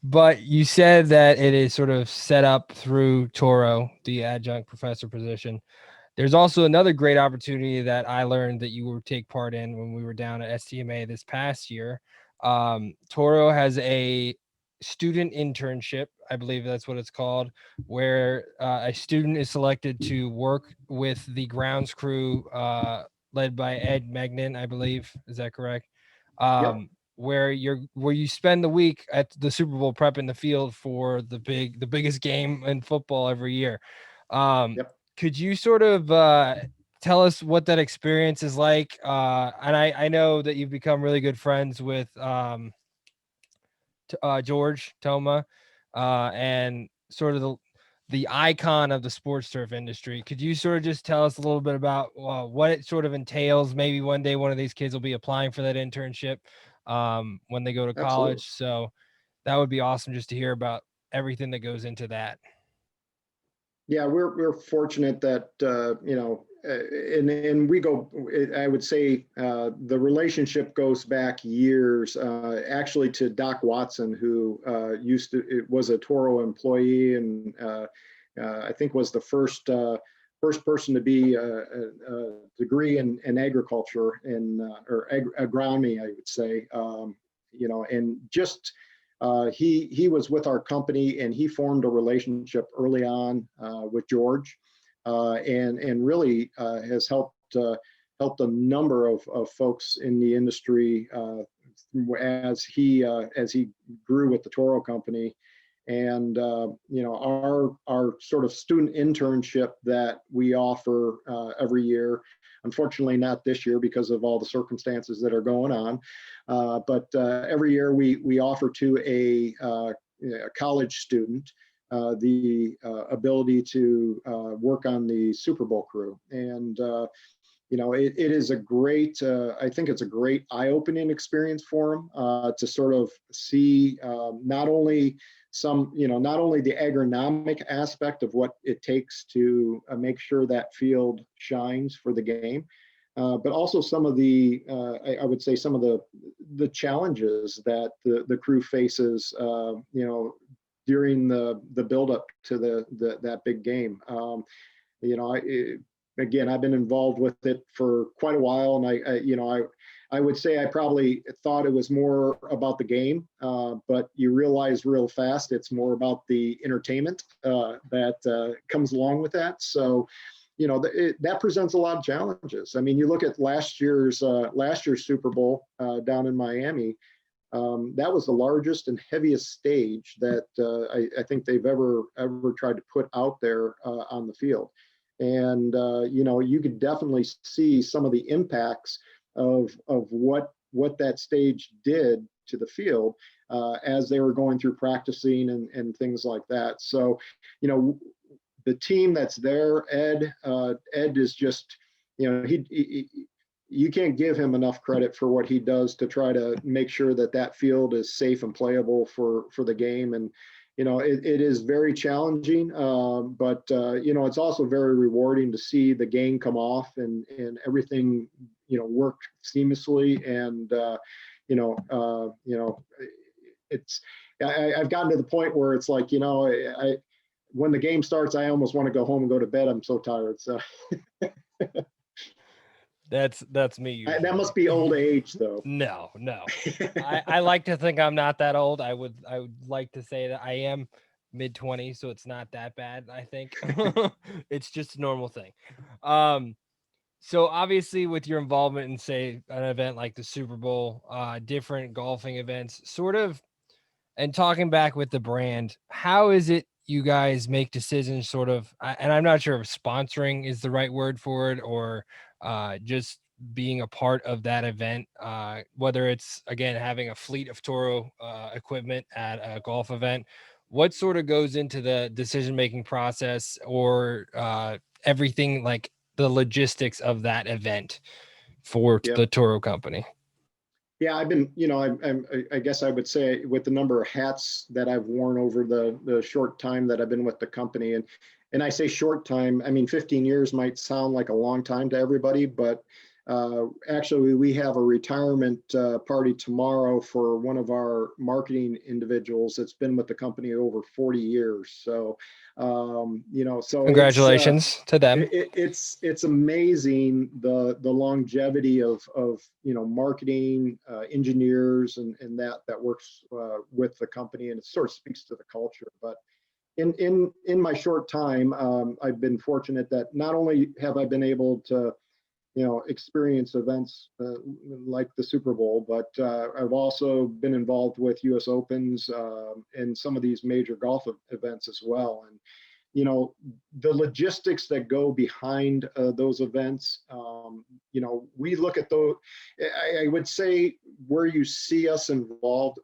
But you said that it is sort of set up through Toro, the adjunct professor position. There's also another great opportunity that I learned that you will take part in when we were down at STMA this past year. Toro has a student internship, I believe that's what it's called, where a student is selected to work with the grounds crew led by Ed Magnin, I believe. Is that correct? Yep. Where you spend the week at the Super Bowl prepping the field for the biggest game in football every year. Yep. Could you sort of tell us what that experience is like? And I know that you've become really good friends with George Toma, and sort of the icon of the sports turf industry. Could you sort of just tell us a little bit about what it sort of entails? Maybe one day one of these kids will be applying for that internship when they go to Absolutely. college. So that would be awesome just to hear about everything that goes into that. Yeah, we're fortunate that and we go. I would say the relationship goes back years, actually to Doc Watson, who was a Toro employee, and I think was the first person to be a degree in agriculture or agronomy, I would say. And just he was with our company, and he formed a relationship early on with George, and really has helped a number of folks in the industry as he grew with the Toro company. And our sort of student internship that we offer every year, unfortunately not this year because of all the circumstances that are going on, but every year we offer to a college student the ability to work on the Super Bowl crew. And it is a great, I think it's a great eye-opening experience for them to sort of see not only the agronomic aspect of what it takes to make sure that field shines for the game, but also some of the, I would say, some of the challenges that the crew faces, during the buildup to that big game. Again, I've been involved with it for quite a while, and I would say I probably thought it was more about the game, but you realize real fast it's more about the entertainment that comes along with that. So, that presents a lot of challenges. I mean, you look at last year's Super Bowl down in Miami. That was the largest and heaviest stage that I think they've ever tried to put out there on the field. And you could definitely see some of the impacts of what that stage did to the field as they were going through practicing and things like that. So, the team that's there, Ed is just, you can't give him enough credit for what he does to try to make sure that field is safe and playable for the game. And it is very challenging, but it's also very rewarding to see the game come off and everything work seamlessly. And it's I've gotten to the point where it's like when the game starts, I almost want to go home and go to bed. I'm so tired. So that's me usually. That must be old age, though. No. I like to think I'm not that old. I would like to say that I am mid-20s, so it's not that bad, I think. It's just a normal thing. So obviously with your involvement in, say, an event like the Super Bowl, different golfing events, sort of, and talking back with the brand, how is it you guys make decisions sort of, and I'm not sure if sponsoring is the right word for it, or just being a part of that event, whether it's, again, having a fleet of Toro equipment at a golf event. What sort of goes into the decision making process, or everything, like the logistics of that event for Yeah. the Toro company? Yeah, I've been, I guess I would say, with the number of hats that I've worn over the short time that I've been with the company, and I say short time, I mean 15 years might sound like a long time to everybody, but actually we have a retirement party tomorrow for one of our marketing individuals that's been with the company over 40 years. So, so Congratulations to them. it's amazing the longevity of marketing engineers and that works with the company, and it sort of speaks to the culture. But in my short time, I've been fortunate that not only have I been able to experience events like the Super Bowl, but I've also been involved with U.S. Opens and some of these major golf events as well. And the logistics that go behind those events, we look at those. I would say where you see us involved,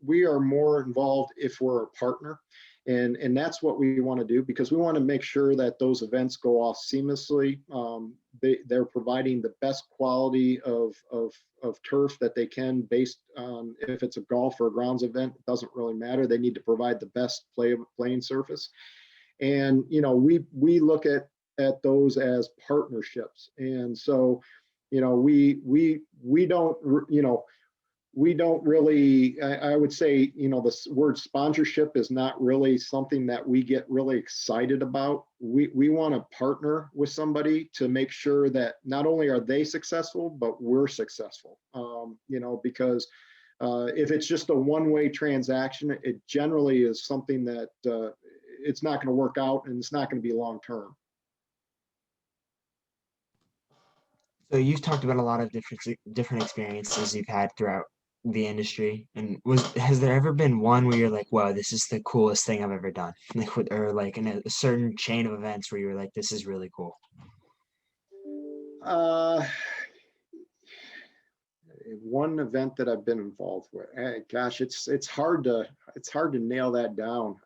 we are more involved if we're a partner. And that's what we want to do, because we want to make sure that those events go off seamlessly. They're providing the best quality of turf that they can, based on if it's a golf or a grounds event, it doesn't really matter. They need to provide the best playing surface. And we look at those as partnerships. And so we don't we don't really, I would say, the word sponsorship is not really something that we get really excited about. We want to partner with somebody to make sure that not only are they successful, but we're successful. Because if it's just a one-way transaction, it generally is something that it's not going to work out, and it's not going to be long-term. So you've talked about a lot of different experiences you've had throughout the industry, and has there ever been one where you're like, wow, this is the coolest thing I've ever done, or like in a certain chain of events where you were like, this is really cool? One event that I've been involved with, gosh, it's hard to nail that down.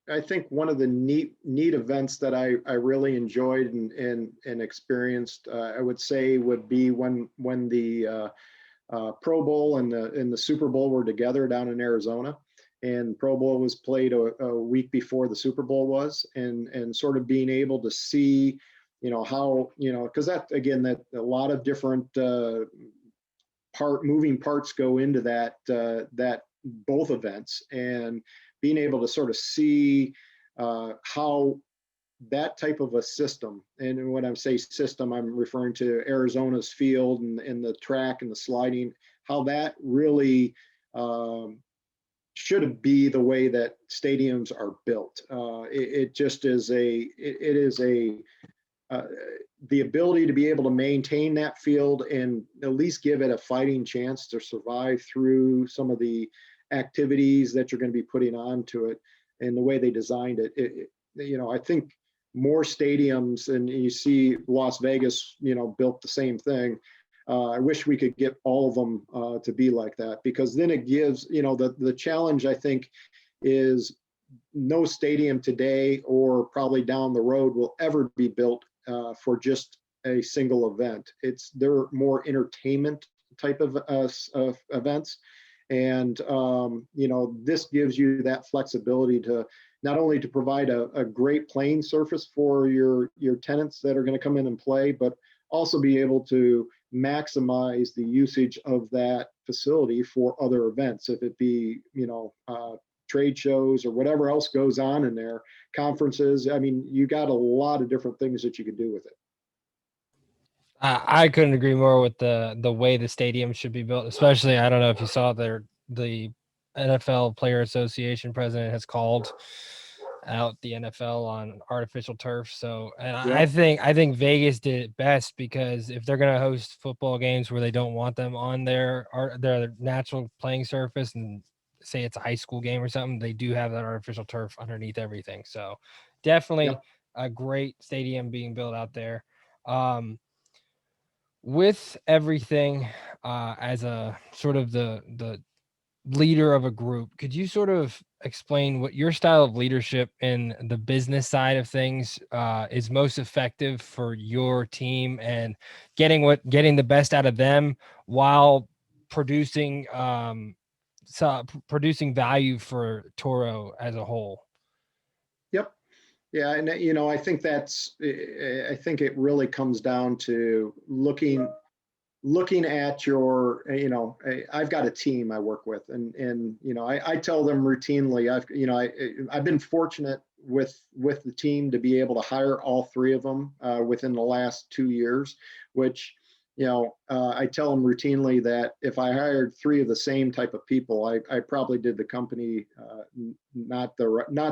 I think one of the neat events that I really enjoyed and experienced, I would say, would be when the Pro Bowl and the Super Bowl were together down in Arizona, and Pro Bowl was played a week before the Super Bowl was, and sort of being able to see, how, because that, again, that a lot of different moving parts go into that both events, and being able to sort of see how that type of a system, and when I say system, I'm referring to Arizona's field and the track and the sliding, how that really should be the way that stadiums are built. It just is the ability to be able to maintain that field and at least give it a fighting chance to survive through some of the activities that you're going to be putting onto it, and the way they designed it. I think more stadiums, and you see Las Vegas, built the same thing. I wish we could get all of them to be like that, because then it gives, the challenge, I think, is no stadium today or probably down the road will ever be built for just a single event. They're more entertainment type of events. And, this gives you that flexibility to not only to provide a great playing surface for your tenants that are going to come in and play, but also be able to maximize the usage of that facility for other events, if it be, trade shows or whatever else goes on in there, conferences. I mean, you got a lot of different things that you could do with it. I couldn't agree more with the way the stadium should be built. Especially, I don't know if you saw the NFL Player Association president has called out the NFL on artificial turf. So, and Yeah. I think Vegas did it best, because if they're going to host football games where they don't want them on their natural playing surface, and say it's a high school game or something, they do have that artificial turf underneath everything. So definitely Yep. a great stadium being built out there. Um, with everything, as a sort of the leader of a group, could you sort of explain what your style of leadership in the business side of things is most effective for your team and getting the best out of them while producing producing value for Toro as a whole? Yep. Yeah, and I think I think it really comes down to looking at your, I've got a team I work with, and I tell them routinely, I've been fortunate with the team to be able to hire all three of them within the last 2 years, which I tell them routinely that if I hired three of the same type of people, I probably did the company not the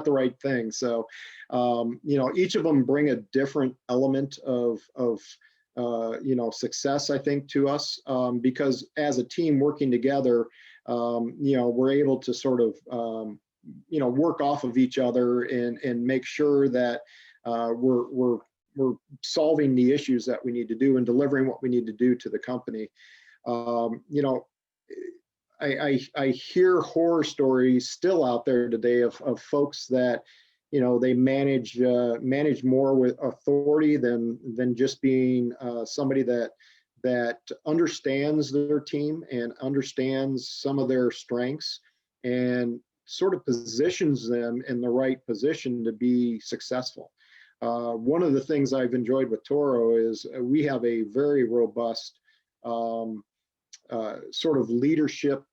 right thing. So each of them bring a different element of success, I think, to us, because as a team working together, we're able to sort of, work off of each other and make sure that we're solving the issues that we need to do and delivering what we need to do to the company. Um, you know, I hear horror stories still out there today of folks that they manage more with authority than just being somebody that understands their team and understands some of their strengths and sort of positions them in the right position to be successful. One of the things I've enjoyed with Toro is we have a very robust um, sort of leadership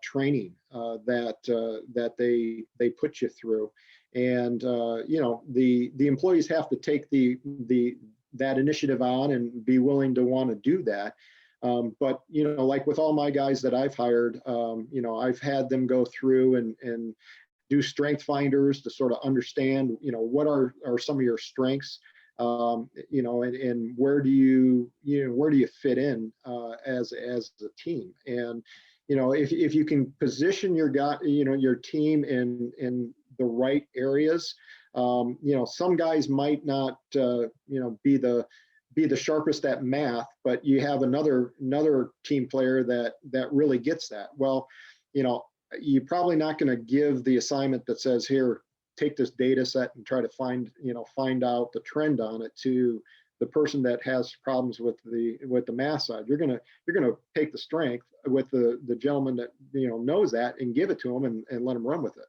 training that they put you through, and the employees have to take the that initiative on and be willing to want to do that. But like with all my guys that I've hired, I've had them go through and do strength finders to sort of understand, what are some of your strengths, and where do you fit in as a team. And if you can position your team in the right areas, some guys might not be the sharpest at math, but you have another team player that really gets that. Well, you're probably not going to give the assignment that says, here, take this data set and try to find out the trend on it, to the person that has problems with the math side. You're gonna take the strength with the gentleman that knows that and give it to him and let him run with it.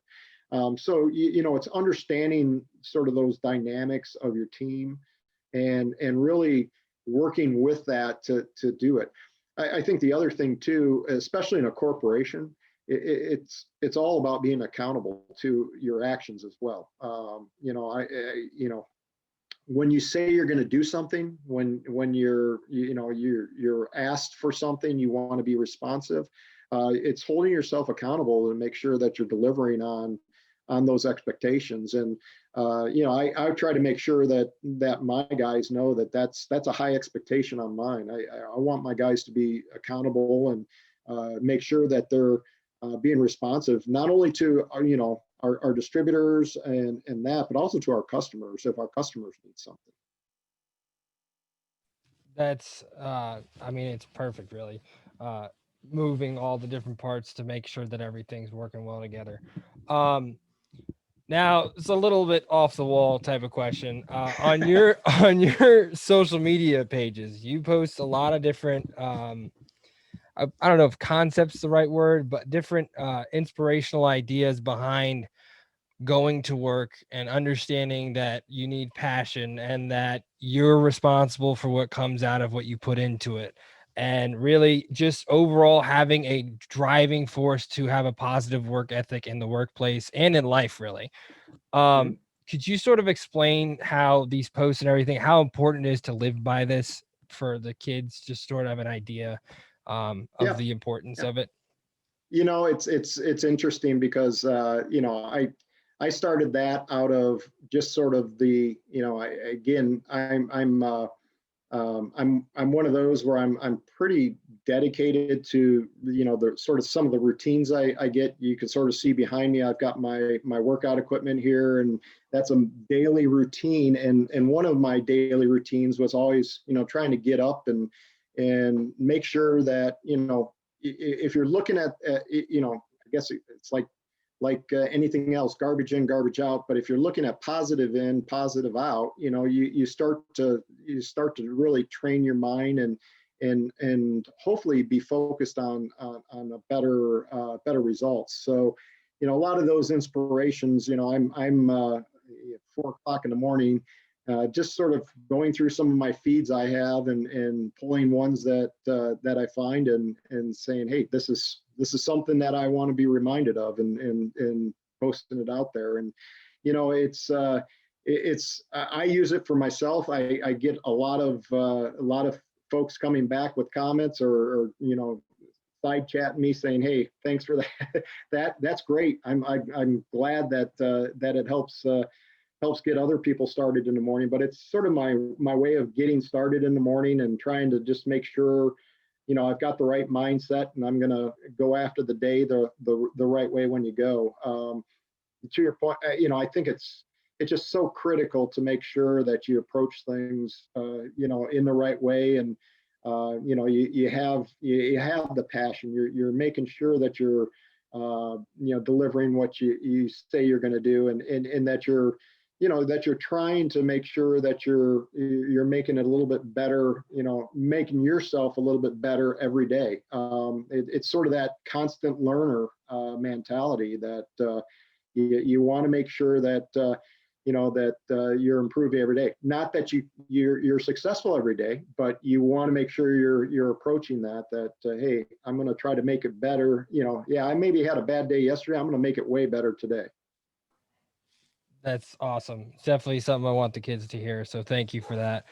So it's understanding sort of those dynamics of your team and really working with that to do it. I think the other thing too, especially in a corporation, it's all about being accountable to your actions as well. When you say you're going to do something, when you're asked for something, you want to be responsive. It's holding yourself accountable to make sure that you're delivering on those expectations. And I try to make sure that my guys know that's a high expectation on mine. I want my guys to be accountable and make sure that they're being responsive, not only to our distributors and that, but also to our customers if our customers need something. That's I mean, it's perfect, really. Uh, moving all the different parts to make sure that everything's working well together. Um, Now it's a little bit off the wall type of question. On your on your social media pages, you post a lot of different. I don't know if concepts the right word, but different inspirational ideas behind going to work and understanding that you need passion and that you're responsible for what comes out of what you put into it. And really just overall having a driving force to have a positive work ethic in the workplace and in life, really. Mhm. Could you sort of explain how these posts and everything, how important it is to live by this for the kids, just sort of have an idea of Yeah, the importance yeah. of it? It's interesting because I started that out of just sort of again I'm one of those where I'm pretty dedicated to, the sort of some of the routines I get. You can sort of see behind me, I've got my workout equipment here, and that's a daily routine. And one of my daily routines was always, trying to get up and make sure that, if you're looking at, I guess it's like anything else, garbage in, garbage out. But if you're looking at positive in, positive out, you start to really train your mind and hopefully be focused on a better results. So, a lot of those inspirations, I'm 4 o'clock in the morning, just sort of going through some of my feeds I have and pulling ones that I find and saying, hey, this is something that I want to be reminded of, and posting it out there. And it's I use it for myself. I get a lot of folks coming back with comments or side chatting me saying, hey, thanks for that. That's great. I'm glad that it helps get other people started in the morning. But it's sort of my way of getting started in the morning and trying to just make sure, I've got the right mindset and I'm going to go after the day the right way when you go. To your point, I think it's just so critical to make sure that you approach things, in the right way. And, you have the passion. You're making sure that you're, delivering what you say you're going to do, and that you're, that you're trying to make sure that you're making it a little bit better, making yourself a little bit better every day. It's sort of that constant learner mentality that you want to make sure that you're improving every day. Not that you're successful every day, but you want to make sure you're approaching that hey, I'm going to try to make it better. Yeah, I maybe had a bad day yesterday. I'm going to make it way better today. That's awesome. It's definitely something I want the kids to hear. So thank you for that.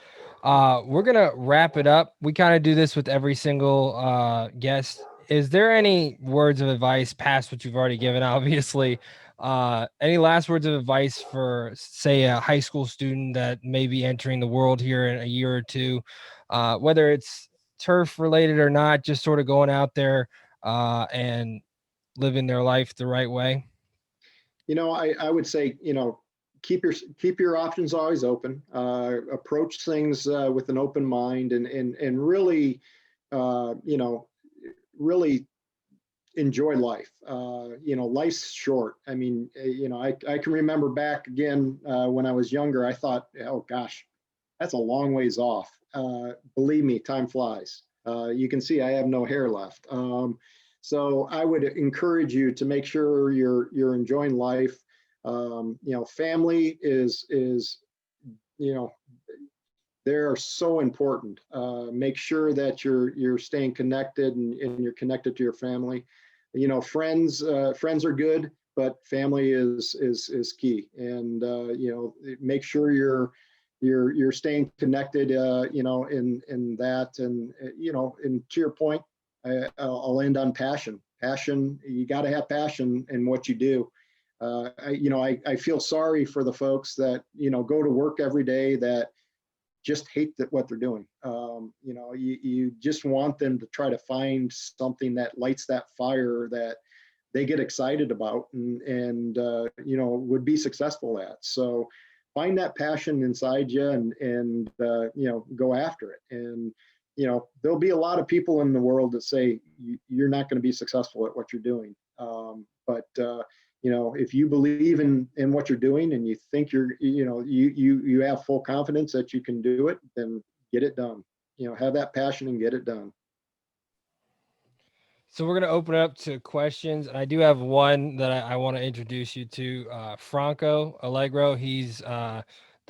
We're going to wrap it up. We kind of do this with every single guest. Is there any words of advice past what you've already given, obviously? Any last words of advice for, say, a high school student that may be entering the world here in a year or two, whether it's turf related or not, just sort of going out there and living their life the right way? I would say, keep your options always open. Approach things with an open mind, and really, really enjoy life. Life's short. I mean, I can remember back again when I was younger. I thought, oh gosh, that's a long ways off. Believe me, time flies. You can see I have no hair left. So I would encourage you to make sure you're enjoying life. Family is they're so important. Make sure that you're staying connected and you're connected to your family. Friends are good, but family is key. And make sure you're staying connected. In that, and to your point, I'll end on passion. Passion, you got to have passion in what you do. I feel sorry for the folks that, go to work every day that just hate what they're doing. You just want them to try to find something that lights that fire that they get excited about and would be successful at. So find that passion inside you and go after it. And there'll be a lot of people in the world that say you're not going to be successful at what you're doing. But if you believe in what you're doing and you think you have full confidence that you can do it, then get it done. Have that passion and get it done. So we're going to open it up to questions. And I do have one that I want to introduce you to, Franco Allegro. He's the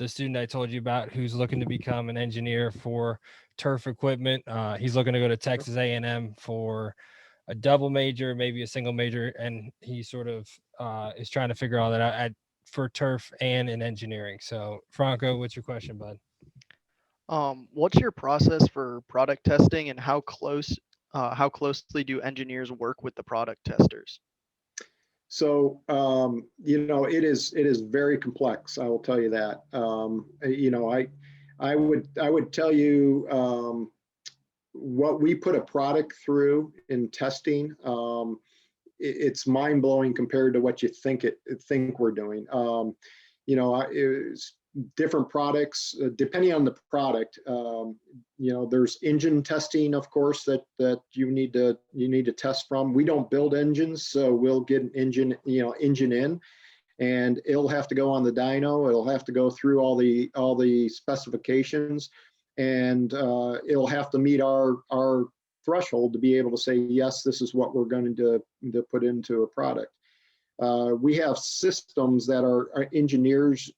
student I told you about who's looking to become an engineer for turf equipment. He's looking to go to Texas A&M for a double major, maybe a single major. And he sort of is trying to figure all that out for turf and in engineering. So Franco, what's your question, bud? What's your process for product testing, and how closely do engineers work with the product testers? So it is very complex. I will tell you that. I would tell you what we put a product through in testing, it's mind blowing compared to what you think we're doing. It's different products depending on the product. There's engine testing, of course, that you need to test from. We don't build engines, so we'll get an engine in, and it'll have to go on the dyno. It'll have to go through all the specifications, and it'll have to meet our threshold to be able to say, yes, this is what we're going to put into a product. We have systems that our engineers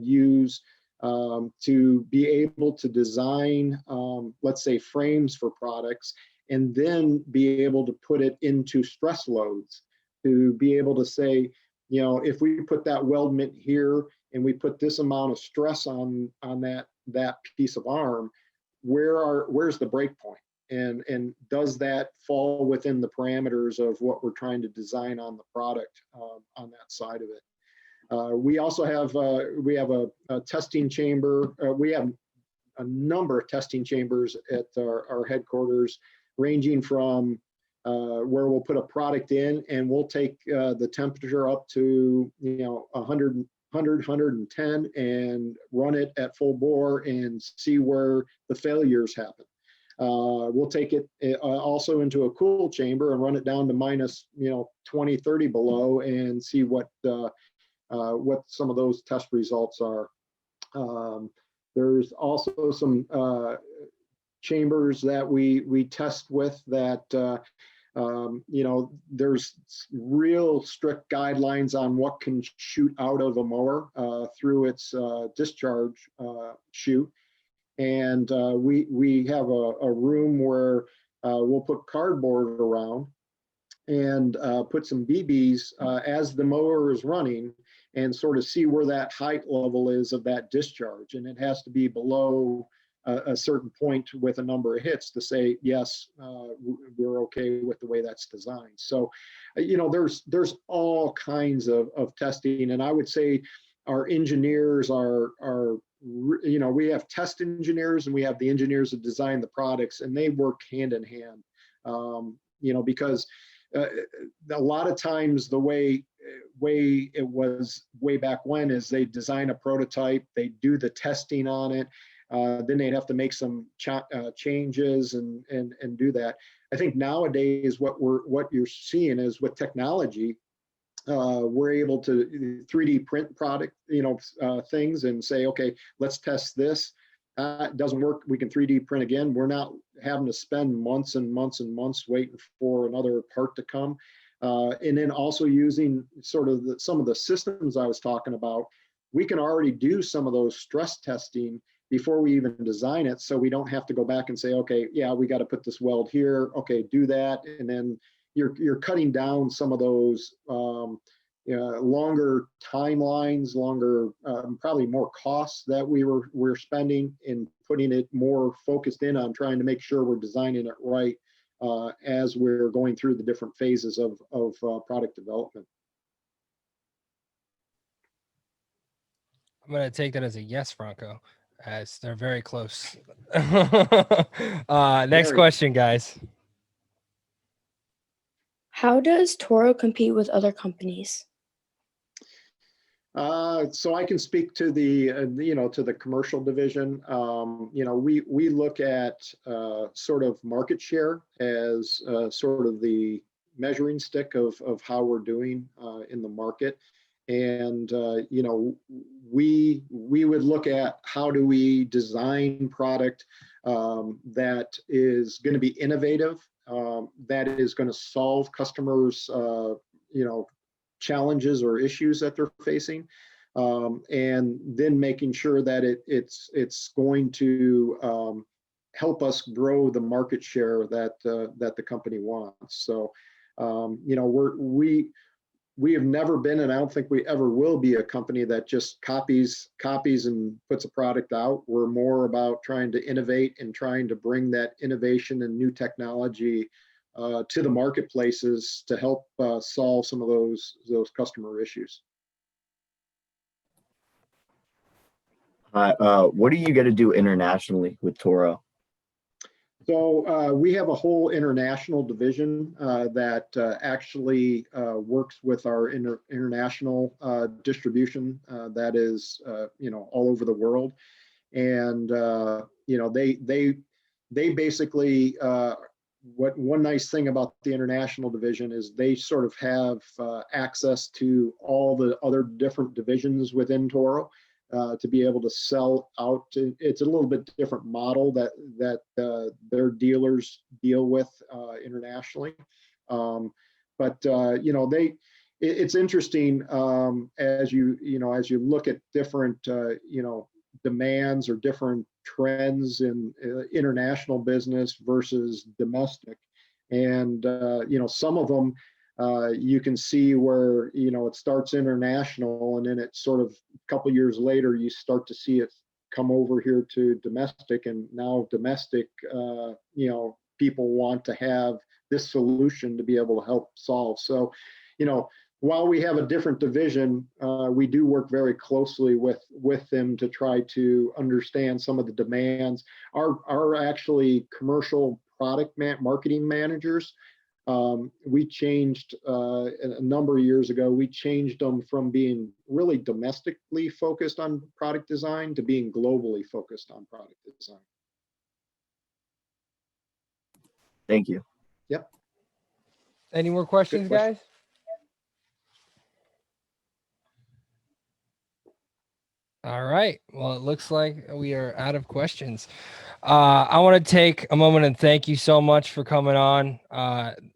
use to be able to design, let's say, frames for products, and then be able to put it into stress loads to be able to say, if we put that weldment here and we put this amount of stress on that piece of arm, where's the break point? And does that fall within the parameters of what we're trying to design on the product on that side of it? We also have a testing chamber. We have a number of testing chambers at our headquarters, ranging from where we'll put a product in and we'll take the temperature up to 100, 110 and run it at full bore and see where the failures happen. We'll take it also into a cool chamber and run it down to minus 20, 30 below and see what some of those test results are. There's also some chambers that we test with that there's real strict guidelines on what can shoot out of a mower through its discharge chute. And we have a room where we'll put cardboard around and put some BBs as the mower is running and sort of see where that height level is of that discharge. And it has to be below a certain point with a number of hits to say, yes, we're okay with the way that's designed. So, there's all kinds of testing. And I would say our engineers are we have test engineers and we have the engineers that design the products, and they work hand in hand, because a lot of times the way it was way back when is they design a prototype, they do the testing on it, then they'd have to make some changes and do that. I think nowadays what you're seeing is with technology, we're able to 3D print product, things and say, okay, let's test this. It doesn't work. We can 3D print again. We're not having to spend months and months and months waiting for another part to come. And then also using sort of some of the systems I was talking about, we can already do some of those stress testing before we even design it. So we don't have to go back and say, okay, yeah, we got to put this weld here. Okay, do that. And then you're cutting down some of those longer timelines, probably more costs that we're spending in putting it more focused in on trying to make sure we're designing it right as we're going through the different phases of product development. I'm gonna take that as a yes, Franco, as they're very close. Next question, guys. How does Toro compete with other companies? So I can speak to the to the commercial division. We look at sort of market share as sort of the measuring stick of how we're doing in the market. And we would look at how do we design product that is going to be innovative, that is going to solve customers challenges or issues that they're facing, and then making sure that it's going to help us grow the market share that the company wants. So we have never been, and I don't think we ever will be, a company that just copies and puts a product out. We're more about trying to innovate and trying to bring that innovation and new technology to the marketplaces to help solve some of those customer issues. What are you going to do internationally with Toro? So we have a whole international division that actually works with our international distribution that is, all over the world. And they basically what one nice thing about the international division is they sort of have access to all the other different divisions within Toro to be able to sell out. It's a little bit different model that their dealers deal with internationally. But it's interesting as you look at different demands or different trends in international business versus domestic. And some of them you can see where it starts international, and then it sort of a couple years later you start to see it come over here to domestic, and now domestic people want to have this solution to be able to help solve. So while we have a different division, we do work very closely with them to try to understand some of the demands. Our actually commercial product marketing managers, we changed a number of years ago. We changed them from being really domestically focused on product design to being globally focused on product design. Thank you. Yep. Any more questions, Good question. guys? All right. Well, it looks like we are out of questions. I want to take a moment and thank you so much for coming on.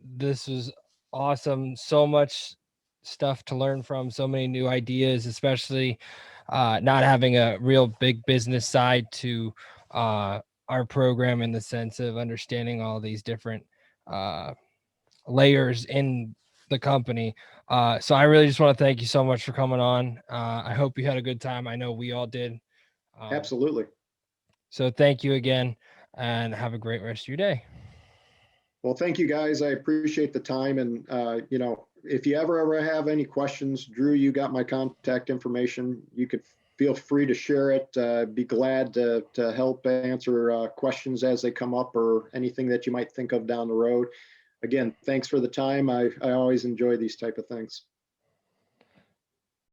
This was awesome. So much stuff to learn from, so many new ideas, especially not having a real big business side to our program in the sense of understanding all these different layers in the company. So I really just want to thank you so much for coming on. I hope you had a good time. I know we all did. Absolutely. So thank you again, and have a great rest of your day. Well, thank you guys. I appreciate the time. And, if you ever have any questions, Drew, you got my contact information. You could feel free to share it. Be glad to help answer questions as they come up or anything that you might think of down the road. Again, thanks for the time. I always enjoy these type of things.